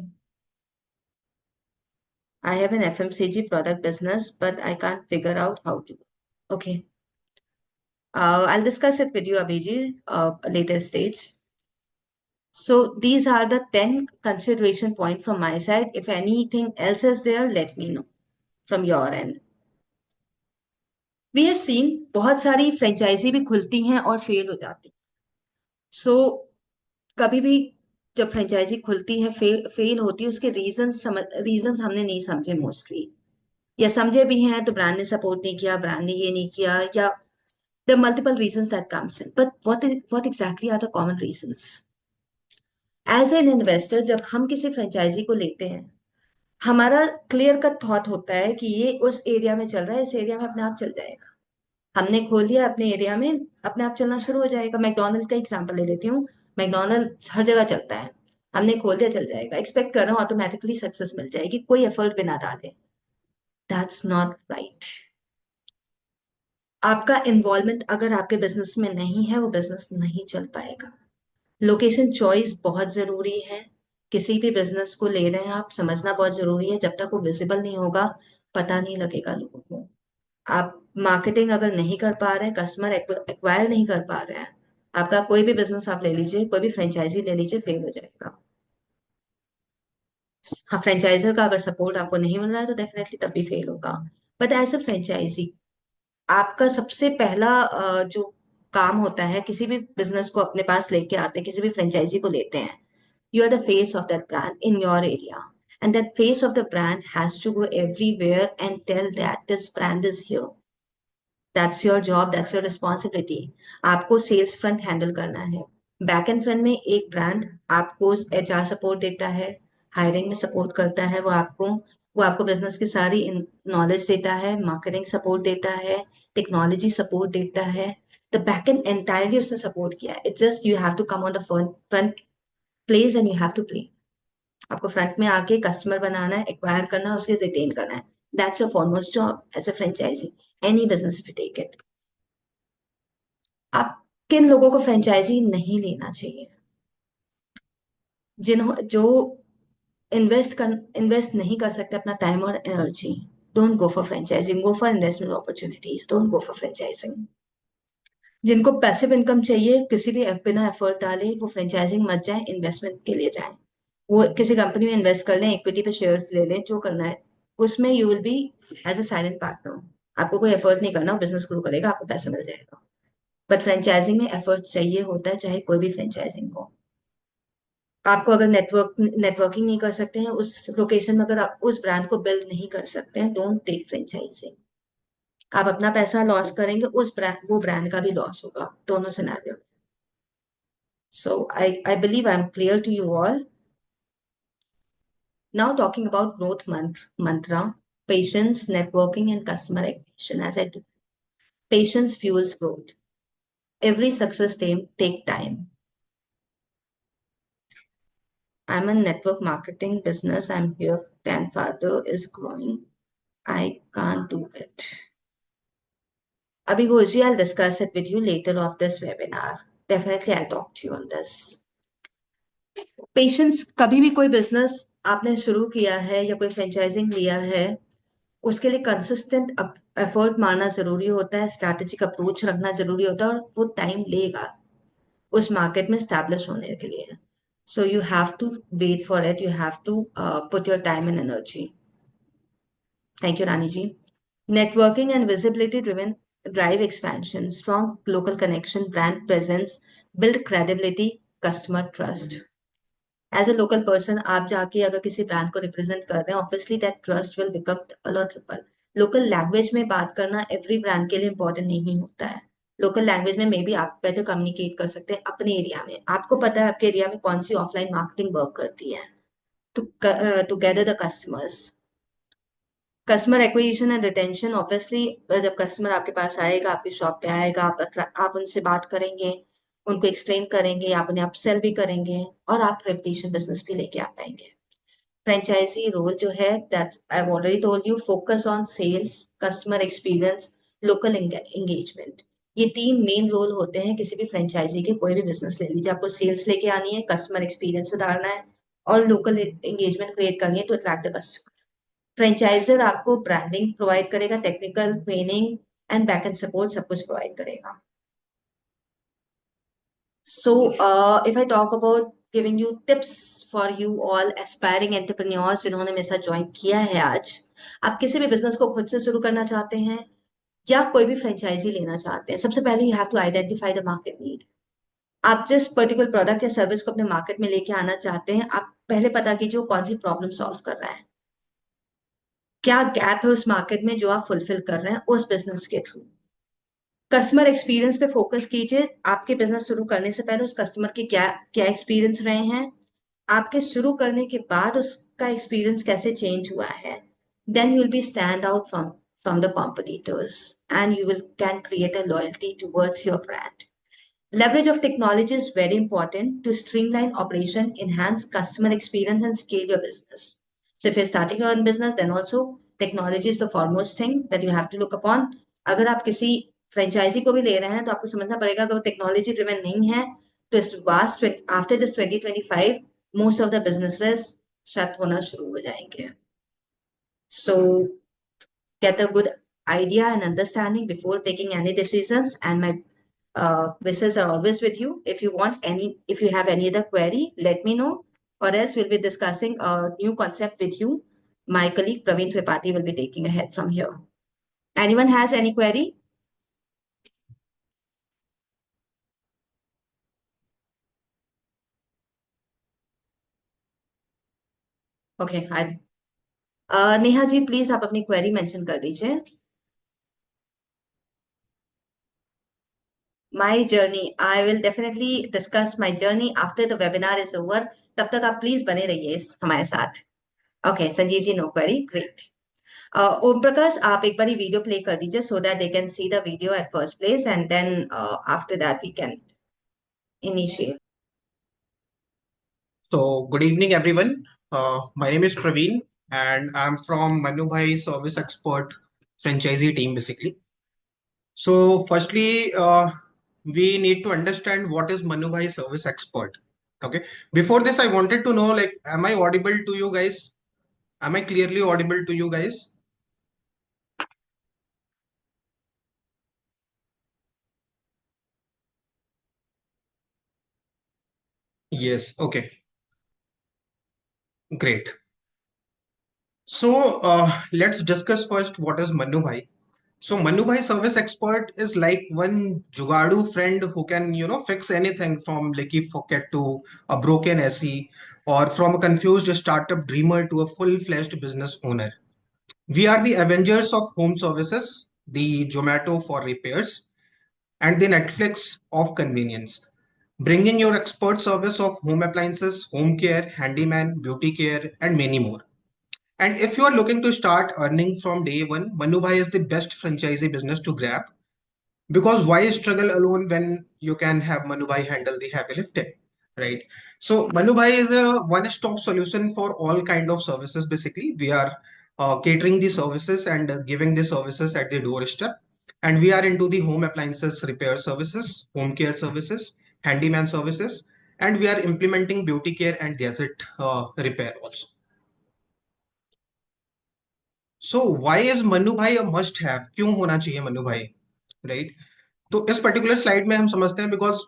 Speaker 2: I have an FMCG product business, but I can't figure out how to. Okay. I'll discuss it with you, Abhijit, later stage. So these are the 10 consideration points from my side. If anything else is there, let me know from your end. We have seen बहुत सारी franchise भी खुलती हैं और fail हो जाती हैं। सो कभी भी जब फ्रेंचाइजी खुलती है, फेल होती है, उसके रीजंस हमने नहीं समझे मोस्टली, या समझे भी हैं तो ब्रांड ने सपोर्ट नहीं किया, ब्रांड ने ये नहीं किया, या there are multiple reasons that comes in. But what exactly are the common reasons? As an investor, जब हम किसी फ्रेंचाइजी को लेते हैं, हमारा क्लियर कट थॉट होता है कि ये उस एरिया में चल रहा है, इस एरिया में अपने आप चल जाएगा। हमने खोल लिया अपने एरिया में, अपने आप चलना शुरू हो जाएगा। मैकडोनल्ड का एग्जांपल ले लेती हूँ। मैकडोनल्ड हर जगह चलता है, हमने खोल दिया, चल जाएगा, एक्सपेक्ट कर रहे हो ऑटोमेटिकली सक्सेस मिल जाएगी, कोई एफर्ट बिना डाले। That's not right. आपका इन्वॉल्वमेंट अगर आपके बिजनेस में नहीं है, वो बिजनेस नहीं चल पाएगा। लोकेशन चॉइस बहुत जरूरी है। किसी भी बिजनेस को ले रहे हैं आप, समझना बहुत जरूरी है। जब तक वो विजिबल नहीं होगा, पता नहीं लगेगा लोगों को। आप मार्केटिंग अगर नहीं कर पा रहे हैं, कस्टमर एक्वायर नहीं कर पा रहे हैं, आपका कोई भी बिजनेस आप ले लीजिए, कोई भी फ्रेंचाइजी ले लीजिए, फेल हो जाएगा। हाँ, फ्रेंचाइजर का अगर सपोर्ट आपको नहीं मिल रहा है तो डेफिनेटली तब भी फेल होगा। बट एज अ फ्रेंचाइजी, आपका सबसे पहला जो काम होता है, किसी भी बिजनेस को अपने पास लेके आते हैं, किसी भी फ्रेंचाइजी को लेते हैं, you are the face of that brand in your area, and that face of the brand has to go everywhere and tell that this brand is here. That's your job, that's your responsibility. आपको sales front handle करना है। Back and front में एक brand आपको HR support देता है, hiring में support करता है, वो आपको बिजनेस की सारी नॉलेज देता है, मार्केटिंग सपोर्ट देता है, टेक्नोलॉजी सपोर्ट देता है। द बैक एंड एंटायरली उसने सपोर्ट किया है। It's just you have to come on the front place and you have to play. आपको फ्रंट में आके कस्टमर बनाना है, एक्वायर करना है, उसे रिटेन करना है। That's your foremost job as a franchisee, any business if you take it. आप किन लोगों को फ्रेंचाइजी नहीं लेना चाहिए? जो इन्वेस्ट नहीं कर सकते अपना टाइम और energy, don't go for franchising, go for investment opportunities, don't go for franchising. जिनको पैसिव इनकम चाहिए, किसी भी बिना एफर्ट डाले, वो फ्रेंचाइजिंग मत जाए, इन्वेस्टमेंट के लिए जाए। वो किसी कंपनी में इन्वेस्ट कर लें, इक्विटी पे शेयर्स ले लें, जो करना है उसमें you will be as a silent partner. आपको कोई एफर्ट नहीं करना, बिजनेस ग्रो करेगा, आपको पैसा मिल जाएगा। बट फ्रेंचाइजिंग में एफर्ट चाहिए होता है, चाहे कोई भी फ्रेंचाइजिंग हो। आपको अगर नेटवर्किंग नहीं कर सकते हैं उस लोकेशन में, अगर आप उस ब्रांड को बिल्ड नहीं कर सकते हैं, डोंट टेक फ्रेंचाइजिंग। आप अपना पैसा लॉस करेंगे, उस ब्रांड वो ब्रांड का भी लॉस होगा, दोनों scenario. So I believe I am clear to you all. Now talking about growth mantra, patience, networking, and customer acquisition. As I do, patience fuels growth. Every success take time. I'm in network marketing business. I'm here. Grandfather is growing. I can't do it. Abhi Gurji, I'll discuss it with you later of this webinar. Definitely, I'll talk to you on this. Patience, कभी भी कोई business आपने शुरू किया है या कोई franchising लिया है, उसके लिए कंसिस्टेंट एफर्ट मारना जरूरी होता है, स्ट्रैटेजिक अप्रोच रखना जरूरी होता है, और वो टाइम लेगा उस मार्केट में स्टैब्लिश होने के लिए। So you have to wait for it, you have to put your time and energy. Thank you Rani ji. Networking and visibility driven drive expansion, strong local connection, brand presence, build credibility, customer trust. As a local person आप जाके अगर किसी brand को represent कर रहे हैं, obviously that trust will become double और triple. Local language में बात करना एवरी ब्रांड के लिए इंपॉर्टेंट नहीं होता है। लोकल लैंग्वेज में मे बी आप बेटर कम्युनिकेट कर सकते हैं अपने एरिया में, आपको पता है आपके एरिया में कौन सी ऑफलाइन मार्केटिंग वर्क करती है, to gather the customers. Customer acquisition and retention, obviously जब कस्टमर आपके पास आएगा, आपकी शॉप पे आएगा, आप उनसे बात करेंगे, उनको एक्सप्लेन करेंगे, आप उन्हें अपसेल भी करेंगे, और आप रेपुटेशन बिजनेस भी लेके आ पाएंगे। फ्रेंचाइजी रोल जो है, that I have already told you, focus on sales, customer experience, local engagement. ये तीन मेन रोल होते हैं किसी भी फ्रेंचाइजी के। कोई भी बिजनेस ले लीजिए, आपको सेल्स लेके आनी है, कस्टमर एक्सपीरियंस सुधारना है, और लोकल एंगेजमेंट क्रिएट करनी है to attract the customer. Franchisor आपको ब्रांडिंग प्रोवाइड करेगा, technical training and back end support सब कुछ प्रोवाइड करेगा। So, if I talk about giving you tips for you all aspiring entrepreneurs जिन्होंने मेरे साथ ज्वाइन किया है आज, आप किसी भी बिजनेस को खुद से शुरू करना चाहते हैं या कोई भी फ्रेंचाइजी लेना चाहते हैं, सबसे पहले you have to identify the market need. आप जिस पर्टिकुलर प्रोडक्ट या सर्विस को अपने मार्केट में लेके आना चाहते हैं, आप पहले पता कीजिए वो कौन सी प्रॉब्लम सॉल्व कर रहा है, क्या गैप है उस मार्केट में जो आप फुलफिल कर रहे हैं उस बिजनेस के थ्रू। कस्टमर एक्सपीरियंस पे फोकस कीजिए, आपके बिजनेस शुरू करने से पहले उस कस्टमर के क्या क्या एक्सपीरियंस रहे हैं, आपके शुरू करने के बाद उसका एक्सपीरियंस कैसे चेंज हुआ है। Then you will be stand out from the competitors and you will can create a loyalty towards your brand. Leverage of technology is very important to streamline operation, enhance customer experience, and scale your business. So, if you're starting your own business, then also technology is the foremost thing that you have to look upon. अगर आप किसी franchise को भी ले रहे हैं तो आपको समझना पड़ेगा अगर टेक्नोलॉजी ड्रिवन नहीं है तो इस vast after this 2025 most of the businesses shut होना शुरू हो जाएंगे। सो get a good idea and understanding before taking any decisions, and my wishes are always with you. If you have any other query, let me know, or else we'll be discussing a new concept with you. My colleague Praveen Tripathi will be taking ahead from here. Anyone has any query? Okay, Neha ji please आप अपनी query mention कर दीजिए। My journey, I will definitely discuss my journey after the webinar is over. तब तक आप please बने रहिए हमारे साथ। Okay Sanjeev ji, no query, great. Om Prakash आप एक बार वीडियो प्ले कर दीजिए so that they can see the video at first place and then after that we can initiate.
Speaker 3: So, good evening, everyone. My name is Praveen, and I'm from Manu Bhai Service Expert franchisee team, basically. So, firstly, we need to understand what is Manu Bhai Service Expert. Okay. Before this, I wanted to know, like, am I audible to you guys? Am I clearly audible to you guys? Yes. Okay. Great. So, let's discuss first what is Manu Bhai. So Manu Bhai service expert is like one jugadu friend who can, fix anything from leaky faucet to a broken SE, or from a confused startup dreamer to a full-fledged business owner. We are the Avengers of home services, the Zomato for repairs, and the Netflix of convenience, bringing your expert service of home appliances, home care, handyman, beauty care, and many more. And if you are looking to start earning from day one, Manu Bhai is the best franchisee business to grab. Because why struggle alone when you can have Manu Bhai handle the heavy lifting, right? So Manu Bhai is a one-stop solution for all kind of services. Basically, we are catering the services and giving the services at the doorstep. And we are into the home appliances repair services, home care services, handyman services, and we are implementing beauty care and gadget repair also. So why is Manu bhai a must have, क्यों होना चाहिए मनु भाई, right? तो इस particular slide में हम समझते हैं because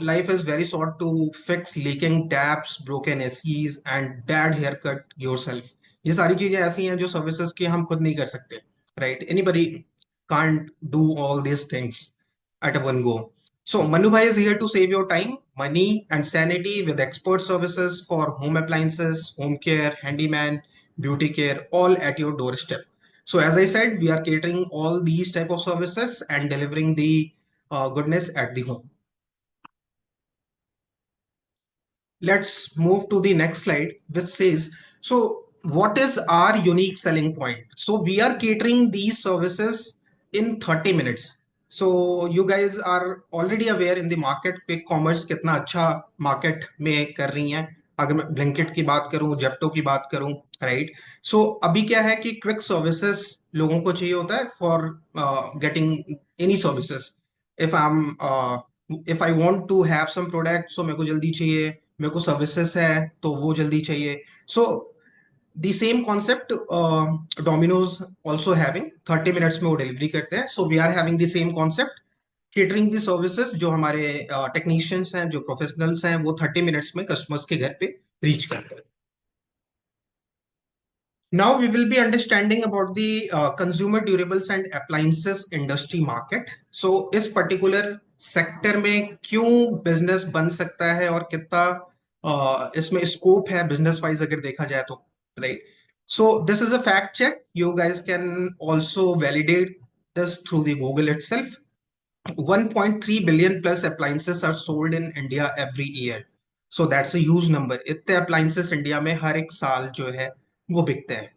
Speaker 3: life is very short to fix leaking taps, broken ACs and bad hair cut yourself. ये सारी चीजें ऐसी हैं जो सर्विसेज की हम खुद नहीं कर सकते, right? Anybody can't do all this things at a one go. So Manu Bhai is here to save your time, money, and sanity with expert services for home appliances, home care, handyman, beauty care, all at your doorstep. So as I said, we are catering all these type of services and delivering the goodness at the home. Let's move to the next slide, which says, so what is our unique selling point? So we are catering these services in 30 minutes. So you guys are already aware in the market quick commerce कितना अच्छा market में कर रही हैं. अगर मैं Blinkit की बात करूं, Zepto की बात करूं, right? So अभी क्या है कि quick services लोगों को चाहिए होता है for getting any services. If I want to have some product, so मेरे को जल्दी चाहिए, मेरे को सर्विसेज है तो वो जल्दी चाहिए. So the same concept Domino's also having 30 minutes में वो डिलीवरी करते हैं. So we are having the same concept, catering the services. जो हमारे टेक्नीशियंस हैं, जो प्रोफेशनल्स हैं, वो 30 मिनट्स में कस्टमर्स के घर पे रीच करते हैं. Now we will be understanding about the consumer durables and appliances industry market. So इस particular sector में क्यों business बन सकता है और कितना इसमें scope है business wise अगर देखा जाए तो, right? So this is a fact check. You guys can also validate this through the Google itself. 1.3 billion plus appliances are sold in India every year. So that's a huge number. इतने appliances India में हर एक साल जो है वो बिकते हैं.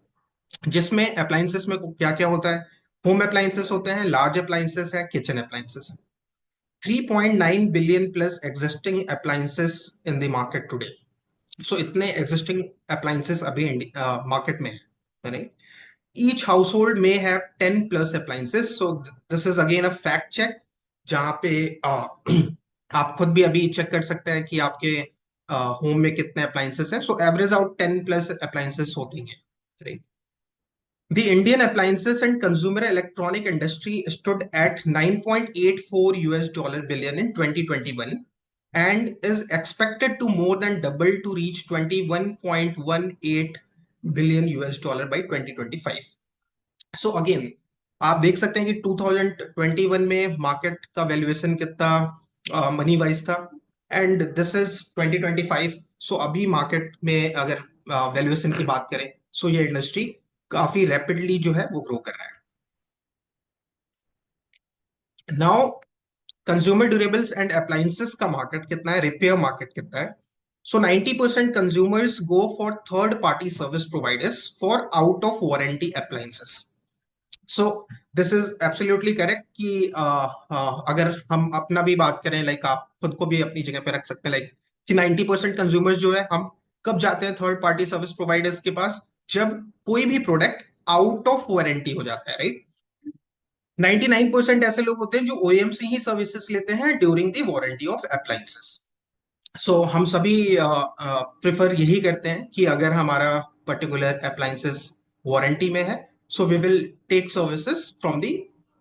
Speaker 3: जिसमें अप्लायंसेस में क्या क्या होता है? होम अप्लायंसेस होते हैं, लार्ज अप्लायंसेस है, किचन अप्लायंसेस है. 3.9 billion plus existing appliances in the market today. So इतने एग्जिस्टिंग अप्लायंसेस अभी मार्केट में है. ईच हाउस होल्ड में have 10 plus appliances. So this is again a fact check, जहां पे आप खुद भी अभी चेक कर सकते हैं कि आपके होम में कितने अप्लायंसेस हैं. So average out 10 plus appliances होती हैं, right? The Indian appliances and consumer electronic industry stood at 9.84 US dollar billion in 2021 and is expected to more than double to reach 21.18 billion US dollar by 2025. So again, आप देख सकते हैं कि 2021 में market का valuation कितना money wise था, and this is 2025. सो अभी मार्केट में अगर वैल्यूएशन की बात करें, सो ये इंडस्ट्री काफी रैपिडली जो है वो ग्रो कर रहा है. Now consumer durables and appliances का मार्केट कितना है, रिपेयर मार्केट कितना है? सो 90% consumers go for third party service providers for out of warranty appliances. So this is absolutely correct कि अगर हम अपना भी बात करें, लाइक आप खुद को भी अपनी जगह पे रख सकते हैं, लाइक कि 90% कंज्यूमर्स जो है, हम कब जाते हैं थर्ड पार्टी सर्विस प्रोवाइडर्स के पास? जब कोई भी प्रोडक्ट आउट ऑफ वारंटी हो जाता है, राइट? 99% ऐसे लोग होते हैं जो ओईएम से ही सर्विसेज लेते हैं during the warranty of appliances. So हम सभी प्रेफर यही करते हैं कि अगर हमारा पर्टिकुलर अप्लायंसेस वारंटी में है, so we will take services from the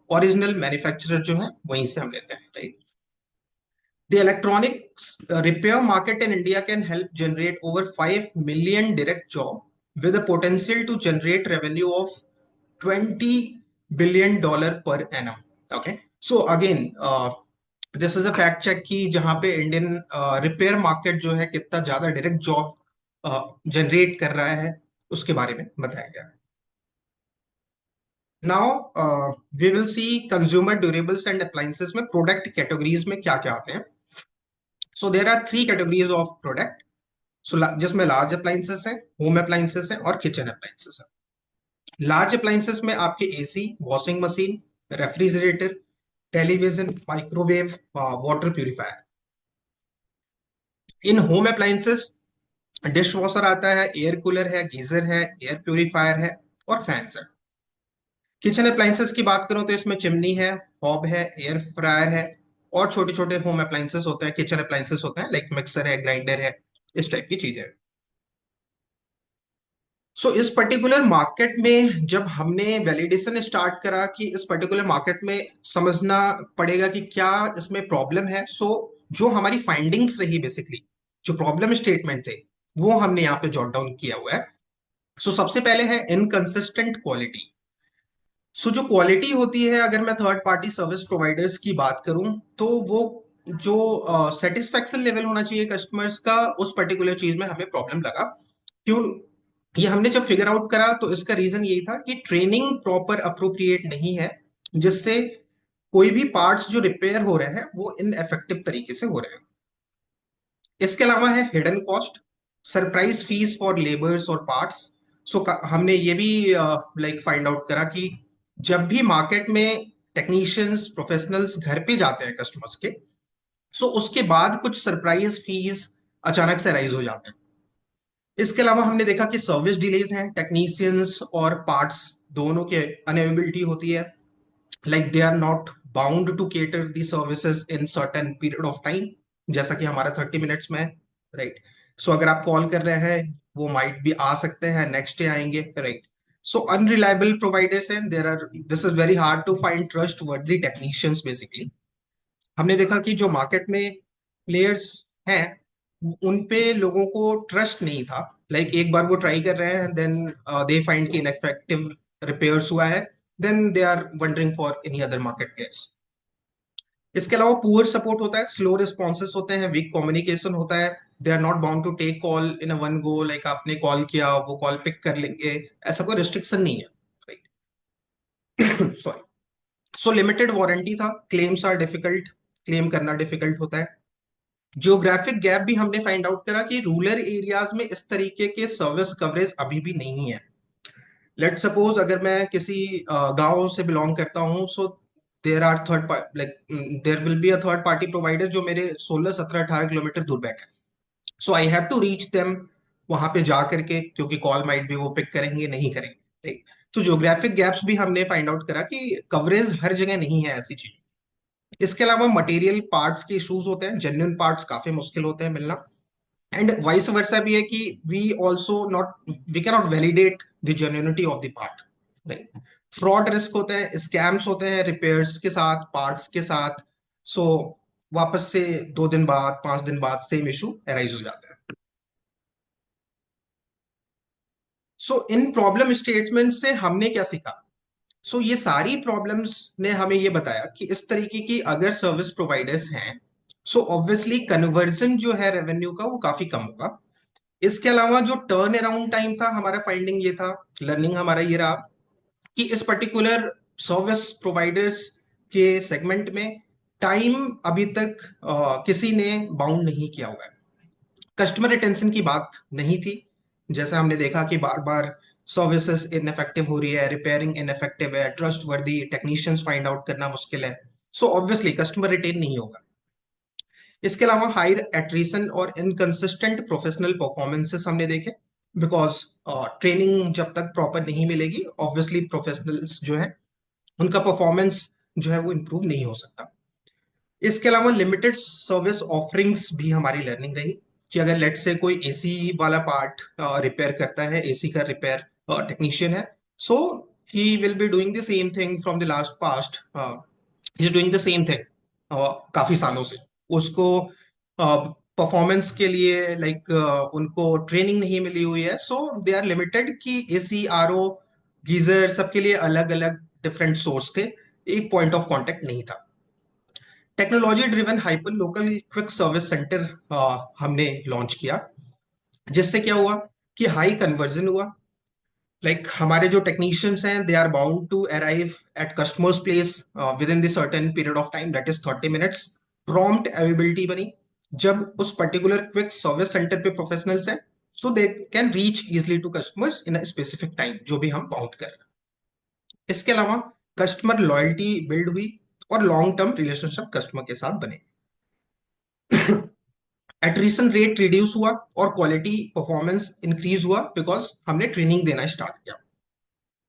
Speaker 3: original manufacturer जो है वहीं से हम लेते हैं, right? The electronics repair market in India can help generate over 5 million direct jobs with a potential to generate revenue of 20 billion per annum. Okay, so again, this is a fact check कि जहां पे Indian repair market जो है कितना ज्यादा direct job generate कर रहा है उसके बारे में बताया गया। Now we will see consumer durables and appliances में प्रोडक्ट कैटेगरीज में क्या क्या आते हैं। So there are 3 categories of product. So जिसमें लार्ज अप्लायंसेस है, होम अप्लायंसेस है और किचन अप्लायंसेस है। लार्ज अप्लायंसेस में आपके AC, washing machine, refrigerator, television, microwave, water purifier. In home appliances dishwasher आता है, एयर कूलर है, गीजर है, एयर प्यूरिफायर है और फैंस है। किचन अप्लायंसेस की बात करूं तो इसमें चिमनी है, हॉब है, एयर फ्रायर है और छोटे छोटे होम अप्लायंसेस होते हैं, किचन अप्लायंसेस होते हैं, लाइक मिक्सर है, ग्राइंडर है, इस टाइप की चीजें। सो इस पर्टिकुलर मार्केट में जब हमने वैलिडेशन स्टार्ट करा कि इस पर्टिकुलर मार्केट में समझना पड़ेगा कि क्या इसमें प्रॉब्लम है। सो जो हमारी फाइंडिंग्स रही बेसिकली, जो प्रॉब्लम स्टेटमेंट थे, वो हमने यहाँ पे जॉट डाउन किया हुआ है। सो सबसे पहले है इनकंसिस्टेंट क्वालिटी। सो जो क्वालिटी होती है, अगर मैं थर्ड पार्टी सर्विस प्रोवाइडर्स की बात करूं तो वो जो सेटिस्फेक्शन लेवल होना चाहिए कस्टमर्स का, उस पर्टिकुलर चीज में हमें प्रॉब्लम लगा। क्यों? ये हमने जब फिगर आउट करा तो इसका रीजन यही था कि ट्रेनिंग प्रॉपर अप्रोप्रिएट नहीं है, जिससे कोई भी पार्ट्स जो रिपेयर हो रहे हैं वो इनएफेक्टिव तरीके से हो रहे हैं। इसके अलावा है hidden cost, surprise fees for labours और पार्ट्स। सो हमने ये भी लाइक फाइंड आउट करा कि जब भी मार्केट में टेक्नीशियंस प्रोफेशनल्स घर पे जाते हैं कस्टमर्स के, सो उसके बाद कुछ सरप्राइज फीस अचानक से राइज हो जाते हैं। इसके अलावा हमने देखा कि सर्विस डिलेज हैं, टेक्नीशियंस और पार्ट्स दोनों के अनअवेबिलिटी होती है, like they are not bound to cater the services in certain period of time, जैसा कि हमारा 30 मिनट्स में है, राइट। सो अगर आप कॉल कर रहे हैं, वो माइट भी आ सकते हैं नेक्स्ट डे आएंगे, राइट। सो अनरिलायबल प्रोवाइडर्स हैं, there are, this is very hard to find trustworthy technicians basically. हमने देखा कि जो मार्केट में प्लेयर्स हैं उन पे लोगों को ट्रस्ट नहीं था, लाइक एक बार वो ट्राई कर रहे हैं, देन दे फाइंड कि इनएफेक्टिव रिपेयर्स हुआ है, then they are wandering for any other market players. इसके अलावा पुअर सपोर्ट होता है, स्लो रिस्पॉन्सेस होते हैं, वीक कम्युनिकेशन होता है, they are not bound to take call in a one go, like आपने कॉल किया वो कॉल पिक कर लेंगे, ऐसा कोई रिस्ट्रिक्शन नहीं है, राइट। सॉरी। सो लिमिटेड वारंटी था, क्लेम्स आर डिफिकल्ट, क्लेम करना डिफिकल्ट होता है। जियोग्राफिक गैप भी हमने फाइंड आउट करा कि रूरल एरियाज में इस तरीके के सर्विस कवरेज अभी भी नहीं है। लेट सपोज अगर मैं किसी गांव से बिलोंग करता हूं, so there are third like there will be a third party provider जो मेरे 16 17 18 किलोमीटर दूर बैठे, so I have to reach them वहां पे जा करके, क्योंकि कॉल माइट भी वो पिक करेंगे नहीं करेंगे, ठीक। तो जियोग्राफिक गैप्स भी हमने फाइंड आउट करा कि कवरेज हर जगह नहीं है ऐसी चीज। इसके अलावा मटेरियल पार्ट्स के इश्यूज होते हैं, जेन्युइन पार्ट्स काफी मुश्किल होते हैं मिलना, एंड वाइस वर्सा भी है कि we also not, we can not validate the genuinity of the part, right. Fraud risk होते हैं, स्कैम्स होते हैं रिपेयर्स के साथ, पार्ट्स के साथ। सो वापस से 2 दिन बाद, 5 दिन बाद सेम इशू अराइज हो जाता है। सो इन प्रॉब्लम स्टेटमेंट से हमने क्या सीखा? सो ये सारी प्रॉब्लम्स ने हमें ये बताया कि इस तरीके की अगर सर्विस प्रोवाइडर्स हैं, सो ऑब्वियसली कन्वर्जन जो है रेवेन्यू का वो काफी कम होगा। इसके अलावा जो टर्न अराउंड टाइम था, हमारा फाइंडिंग ये था, लर्निंग हमारा ये रहा कि इस पर्टिकुलर सर्विस प्रोवाइडर्स के सेगमेंट में टाइम अभी तक किसी ने बाउंड नहीं किया हुआ है। कस्टमर रिटेंशन की बात नहीं थी, जैसा हमने देखा कि बार बार सर्विसेज इनफेक्टिव हो रही है, रिपेयरिंग इनफेक्टिव है, ट्रस्ट वर्दी टेक्नीशियंस फाइंड आउट करना मुश्किल है, सो ऑब्वियसली कस्टमर रिटेन नहीं होगा। इसके अलावा हायर एट्रिशन और इनकंसिस्टेंट प्रोफेशनल परफॉर्मेंसेस हमने देखे, बिकॉज ट्रेनिंग जब तक प्रॉपर नहीं मिलेगी, ऑब्वियसली प्रोफेशनल्स जो है उनका परफॉर्मेंस जो है वो इम्प्रूव नहीं हो सकता। इसके अलावा लिमिटेड सर्विस ऑफरिंग्स भी हमारी लर्निंग रही कि अगर लेट से कोई एसी वाला पार्ट रिपेयर करता है, एसी का रिपेयर टेक्नीशियन है, so he will be doing the same thing from the last past, he is doing the same thing काफी सालों से। उसको परफॉर्मेंस के लिए लाइक उनको ट्रेनिंग नहीं मिली हुई है, सो दे आर लिमिटेड कि एसी, आरओ, गीजर सबके लिए अलग अलग डिफरेंट सोर्स थे, एक पॉइंट ऑफ कांटेक्ट नहीं था। Technology driven hyper local quick service centre हमने लॉन्च किया, जिससे क्या हुआ कि हाई कन्वर्जन हुआ। हमारे जो टेक्नीशियंस हैं, they are bound to arrive at customers place within the certain period of time, that is 30 minutes. Prompt availability बनी। जब उस पर्टिकुलर क्विक सर्विस सेंटर पे प्रोफेशनल्स हैं, so they can reach easily to customers in a specific time, जो भी हम bound कर रहे हैं। इसके अलावा कस्टमर लॉयल्टी बिल्ड हुई और लॉन्ग टर्म रिलेशनशिप कस्टमर के साथ बने। एट्रिशन रेट रिड्यूस हुआ और क्वालिटी परफॉर्मेंस इंक्रीज हुआ, बिकॉज हमने ट्रेनिंग देना स्टार्ट किया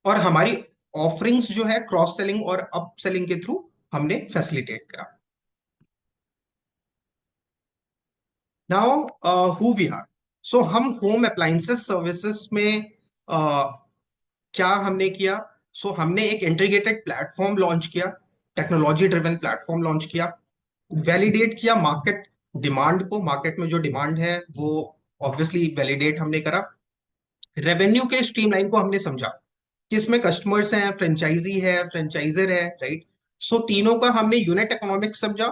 Speaker 3: और हमारी ऑफरिंग्स जो है क्रॉस सेलिंग और अप सेलिंग के थ्रू हमने फैसिलिटेट करा। Now who we are. So हम होम अप्लायंसेस सर्विसेज में क्या हमने किया। हमने एक इंटीग्रेटेड प्लेटफॉर्म लॉन्च किया, टेक्नोलॉजी ड्रिवन प्लेटफॉर्म लॉन्च किया, वैलिडेट किया मार्केट डिमांड को। मार्केट में जो डिमांड है वो ऑब्वियसली वैलिडेट हमने करा। रेवेन्यू के स्ट्रीमलाइन को हमने समझा कि इसमें कस्टमर्स हैं, फ्रेंचाइजी है, फ्रेंचाइजर है, राइट। तीनों का हमने यूनिट इकोनॉमिक्स समझा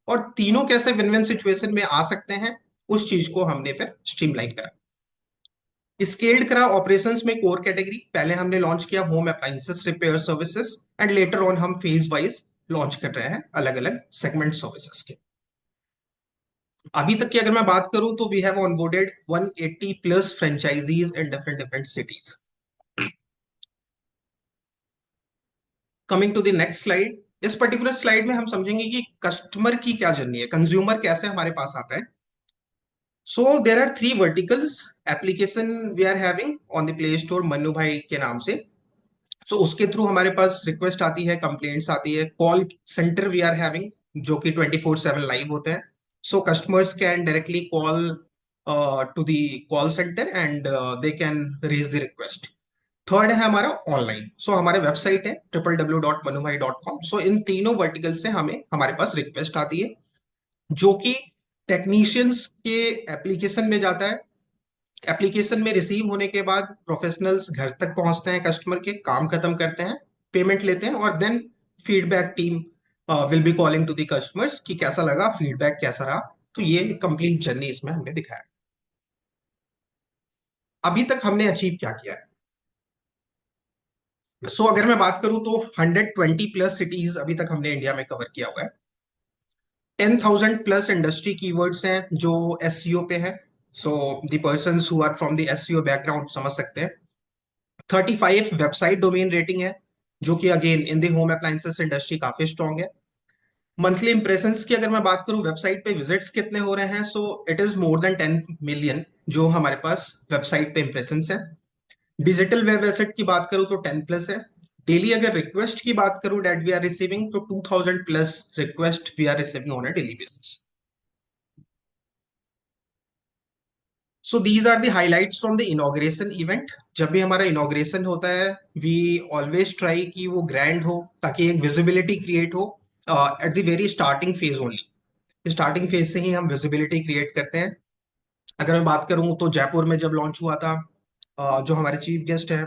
Speaker 3: और तीनों कैसे विन विन सिचुएशन में आ सकते हैं, उस चीज को हमने फिर स्ट्रीमलाइन करा। स्केल्ड करा ऑपरेशंस में कोर कैटेगरी। पहले हमने लॉन्च किया home appliances repair services and later on हम फेज वाइज लॉन्च कर रहे हैं अलग अलग सेगमेंट सर्विसेज के। अभी तक की अगर मैं बात करूं तो we have onboarded 180 plus franchisees in different different cities. Coming to the next slide. इस पर्टिकुलर स्लाइड में हम समझेंगे कि कस्टमर की क्या जर्नी है, कंज्यूमर कैसे हमारे पास आता है। So there are 3 verticals application we are having on the play store Mannu भाई के नाम से। उसके थ्रू हमारे पास रिक्वेस्ट आती है, कंप्लेंट्स आती है। Call centre we are having, जो कि 24/7 लाइव होते हैं। Customers can directly call to the call centre and they can raise the request. Third है हमारा ऑनलाइन। हमारे वेबसाइट है www.manubhai.com। इन तीनों वर्टिकल से हमें हमारे पास रिक्वेस्ट आती है, जो कि टेक्नीशियंस के एप्लीकेशन में जाता है। एप्लीकेशन में रिसीव होने के बाद प्रोफेशनल्स घर तक पहुंचते हैं, कस्टमर के काम खत्म करते हैं, पेमेंट लेते हैं और then feedback team will be calling to the customers कि कैसा लगा, फीडबैक कैसा रहा। ये कंप्लीट जर्नी इसमें हमने दिखाया। अभी तक हमने अचीव क्या किया है। अगर मैं बात करूं तो 120 प्लस सिटीज अभी तक हमने इंडिया में कवर किया हुआ है। 10,000 प्लस इंडस्ट्री कीवर्ड्स हैं जो एसईओ पे है। The persons who are from the SEO background समझ सकते हैं। 35 वेबसाइट डोमेन रेटिंग है, जो कि again in the home appliances industry काफी स्ट्रॉन्ग है। मंथली इंप्रेशंस की अगर मैं बात करूं, वेबसाइट पे विजिट्स कितने हो रहे हैं, it is more than 10 million जो हमारे पास वेबसाइट पे इंप्रेशंस है। डिजिटल वेब एसेट की बात करूं तो 10 प्लस है। डेली अगर रिक्वेस्ट की बात करूं दैट वी आर रिसीविंग, तो 2000 plus request we are receiving on a daily basis. These are the highlights from the inauguration event. जब भी हमारा इनॉग्रेशन होता है, वी ऑलवेज ट्राई कि वो ग्रैंड हो, ताकि एक विजिबिलिटी क्रिएट हो at the very starting phase only. Starting phase से ही हम विजिबिलिटी क्रिएट करते हैं। अगर मैं बात करूं तो जयपुर में जब लॉन्च हुआ था, जो हमारे चीफ गेस्ट है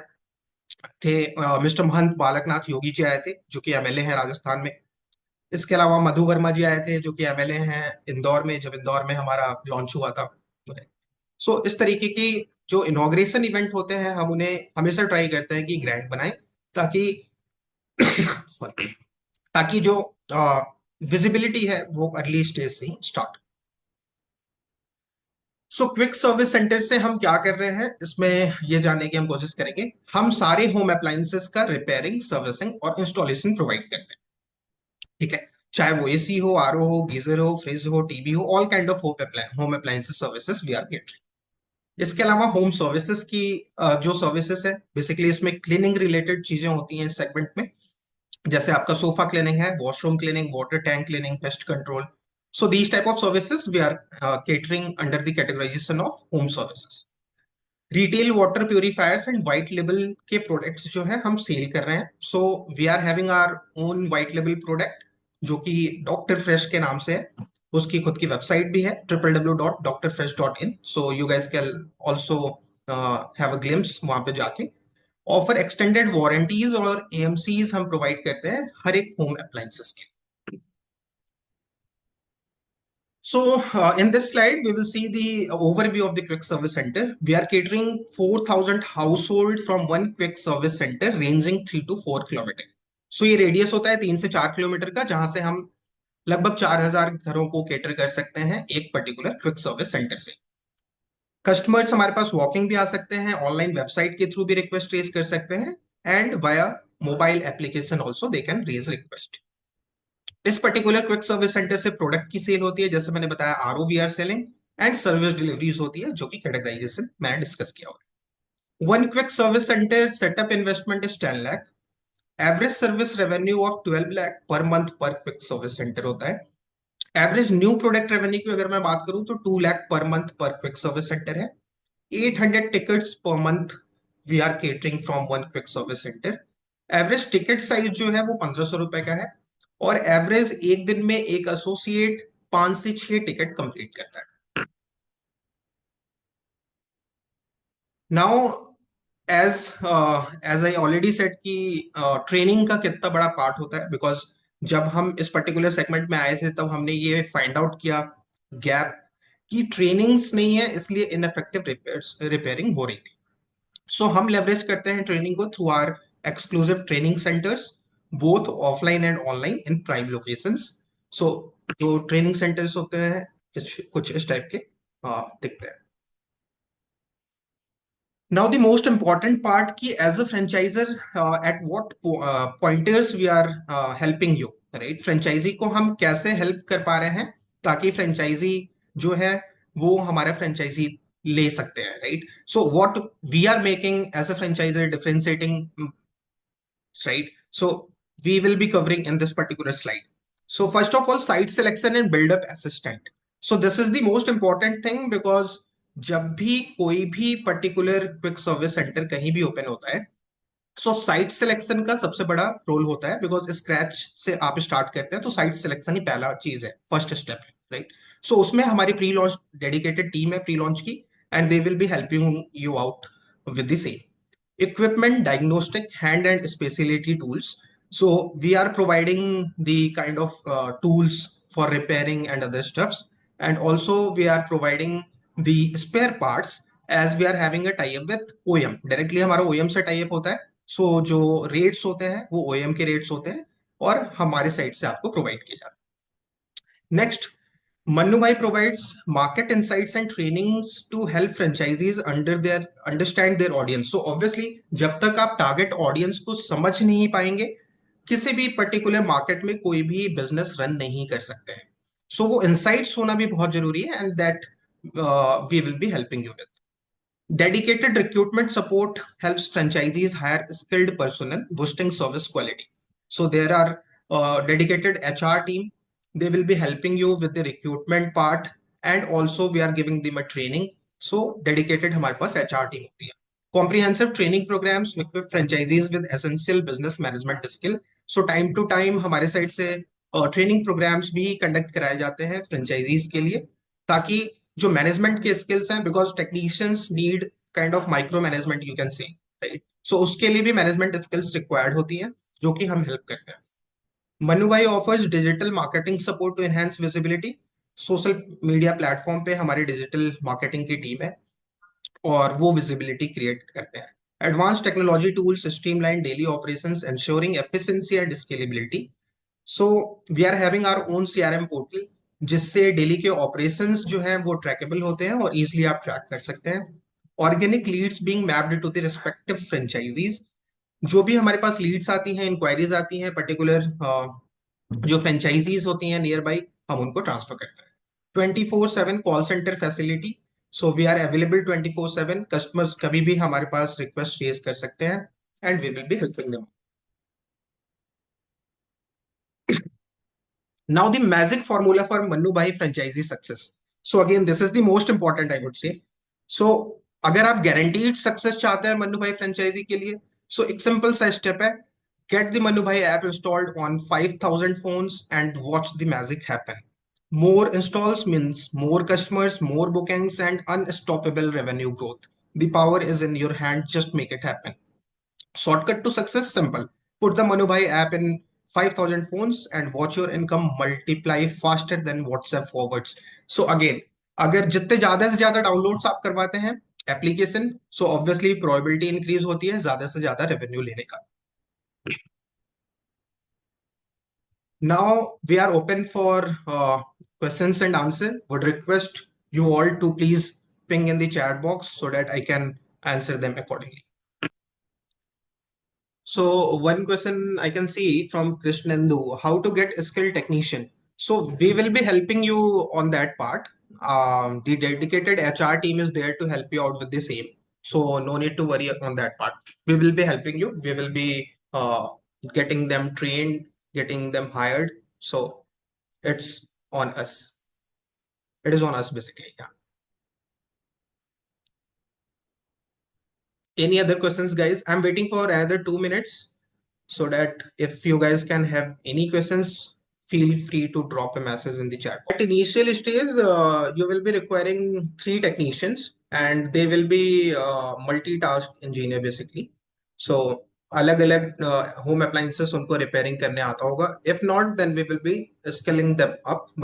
Speaker 3: थे मिस्टर महंत बालकनाथ योगी जी आए थे, जो कि एमएलए हैं राजस्थान में। इसके अलावा मधु वर्मा जी आए थे, जो कि एमएलए हैं इंदौर में, जब इंदौर में हमारा लॉन्च हुआ था। इस तरीके की जो इनॉग्रेशन इवेंट होते हैं, हम उन्हें हमेशा ट्राई करते हैं कि ग्रैंड बनाएं, ताकि सॉरी, ताकि जो विजिबिलिटी है वो अर्ली स्टेज से ही स्टार्ट। क्विक सर्विस सेंटर से हम क्या कर रहे हैं, इसमें ये जानने की हम कोशिश करेंगे। हम सारे होम अप्लायंसेस का रिपेयरिंग, सर्विसिंग और इंस्टॉलेशन प्रोवाइड करते हैं, ठीक है। चाहे वो एसी हो, आरओ हो, गीजर हो, फ्रिज हो, टीवी हो, all kind of home appliances services we are getting. इसके अलावा होम सर्विसेज की जो सर्विसेज है, बेसिकली इसमें क्लीनिंग रिलेटेड चीजें होती हैं इस सेगमेंट में। जैसे आपका सोफा क्लीनिंग है, washroom cleaning, water tank cleaning, pest control. These type of services we are catering under the categorization of home services. Retail water purifiers and white label के products जो है हम सेल कर रहे हैं। We are having our own white label product, जो कि doctor fresh के नाम से है। उसकी खुद की वेबसाइट भी है www.drfresh.in। You guys can also have a glimpse वहां पे जाके। ऑफर एक्सटेंडेड वारंटीज और एएमसीज हम प्रोवाइड करते हैं हर एक होम अप्लायंसेस के। So, in this slide, we will see the overview of the quick service center. We are catering 4,000 households from one quick service center ranging 3 to 4 kilometre. So ये radius होता है 3 से 4 kilometre का, जहां से हम लगभग 4,000 घरों को केटर कर सकते हैं एक पर्टिकुलर क्विक सर्विस सेंटर से। कस्टमर्स हमारे पास वॉकिंग भी आ सकते हैं, ऑनलाइन वेबसाइट के थ्रू भी रिक्वेस्ट रेज कर सकते हैं, and via mobile application also they can raise request. इस पर्टिकुलर क्विक सर्विस सेंटर से प्रोडक्ट की सेल होती है, जैसे मैंने बताया ROVR selling, and service deliveries होती है, जो कि कैटेगराइजेशन मैंने डिस्कस किया हुआ। One quick service centre setup investment is 10 lakh. Average service revenue of 12 lakh per month पर क्विक सर्विस सेंटर होता है। एवरेज न्यू प्रोडक्ट रेवेन्यू की अगर मैं बात करूं तो 2 लाख पर मंथ पर क्विक सर्विस सेंटर है। 800 tickets per month we are catering from one quick service centre. Average ticket size जो है वो 1,500 रुपए का है, और एवरेज एक दिन में एक एसोसिएट 5 से 6 टिकट कंप्लीट करता है। Now as as I already said कि ट्रेनिंग का कितना बड़ा पार्ट होता है, बिकॉज जब हम इस पर्टिकुलर सेगमेंट में आए थे तब हमने ये फाइंड आउट किया गैप कि ट्रेनिंग्स नहीं है, इसलिए इनफेक्टिव रिपेयरिंग हो रही थी। सो हम लेवरेज करते हैं ट्रेनिंग को through our exclusive training centres, both offline and online in prime locations. So जो ट्रेनिंग सेंटर्स होते हैं कुछ इस टाइप के दिखते हैं। Now the most important part कि as a franchisor at what pointers we are helping you, right? Franchisee को हम कैसे हेल्प कर पा रहे हैं ताकि फ्रेंचाइजी जो है वो हमारा फ्रेंचाइजी ले सकते हैं, right? So what we are making as a franchiser differentiating, right? So we will be covering in this particular slide. So first of all, site selection and build up assistant. So this is the most important thing because जब भी कोई भी particular quick service centre कहीं भी open होता है, so site selection का सबसे बड़ा रोल होता है, बिकॉज स्क्रैच से आप स्टार्ट करते हैं तो साइट सिलेक्शन ही पहला चीज है, फर्स्ट स्टेप है, राइट? सो उसमें हमारी प्री लॉन्च डेडिकेटेड टीम है प्री लॉन्च की, and they will be helping you out with the same equipment diagnostic hand and specialty tools. So we are providing the kind of tools for repairing and other stuffs, and also we are providing the spare parts as we are having a tie up with OEM. Directly हमारा OEM से tie up होता है, so जो rates होते हैं वो OEM के rates होते हैं और हमारे साइड से आपको प्रोवाइड किए जाते हैं। Next, Manu Bhai provides market insights and trainings to help franchisees understand their audience. So obviously, जब तक आप target audience को समझ नहीं पाएंगे, किसी भी particular market में कोई भी business run नहीं कर सकते हैं। So वो insights होना भी बहुत जरूरी है, and that we will be helping you with. Dedicated recruitment support helps franchisees hire skilled personnel, boosting service quality. So there are dedicated HR team. They will be helping you with the recruitment part, and also we are giving them a training. So dedicated हमारे पास HR team होती है. Comprehensive training programs equip franchisees with essential business management skill. So time to time हमारे side से training programmes भी conduct कराए जाते हैं franchises के लिए, ताकि जो मैनेजमेंट के स्किल्स हैं, because technicians need kind of micro management you can say, right? So उसके लिए भी मैनेजमेंट स्किल्स रिक्वायर्ड होती हैं, जो कि हम हेल्प करते हैं। मनु भाई offers digital marketing support to enhance visibility. Social media platform पे हमारी डिजिटल मार्केटिंग की टीम है और वो विजिबिलिटी क्रिएट करते हैं। Advance technology tools streamline daily operations ensuring efficiency and scalability. So we are having our own CRM portal, जिससे daily के ऑपरेशंस जो है वो ट्रैकेबल होते हैं और इजीली आप ट्रैक कर सकते हैं। Organic leads being mapped to the respective franchisees. जो भी हमारे पास लीड्स आती हैं, इंक्वायरीज आती हैं पर्टिकुलर जो फ्रेंचाइजीज होती हैं नियर बाई, हम उनको ट्रांसफर करते हैं। 24/7 call centre facility. So we are available 24/7। Customers कभी भी हमारे पास रिक्वेस्ट रेज कर सकते हैं, and we will be helping them. Now the magic formula for Manu Bhai franchisee success. So again, this is the most important, I would say. So अगर आप guaranteed success चाहते हैं Manu Bhai franchisee के लिए, so एक simple सा step है, get the Manu Bhai app installed on 5,000 phones and watch the magic happen. More installs means more customers, more bookings, and unstoppable revenue growth. The power is in your hand. Just make it happen. Shortcut to success, simple. Put the Manubhai app in 5,000 phones and watch your income multiply faster than WhatsApp forwards. So again, अगर जितने ज्यादा से ज्यादा downloads आप करवाते हैं application, so obviously probability increase होती है ज्यादा से ज्यादा रेवेन्यू लेने का. Now we are open for questions and answer. Would request you all to please ping in the chat box so that I can answer them accordingly. So one question I can see from Krishnendu, how to get a skilled technician. So we will be helping you on that part. The dedicated HR team is there to help you out with the same. So no need to worry on that part. We will be helping you. We will be getting them trained, getting them hired. So it's on us. It is on us basically. Yeah. Any other questions, guys? I'm waiting for another 2 minutes so that if you guys can have any questions, feel free to drop a message in the chat. At initial stage, you will be requiring 3 technicians and they will be multitask engineer basically. So अलग अलग home appliances उनको repairing करने आता होगा. If not, then we will be scaling them up by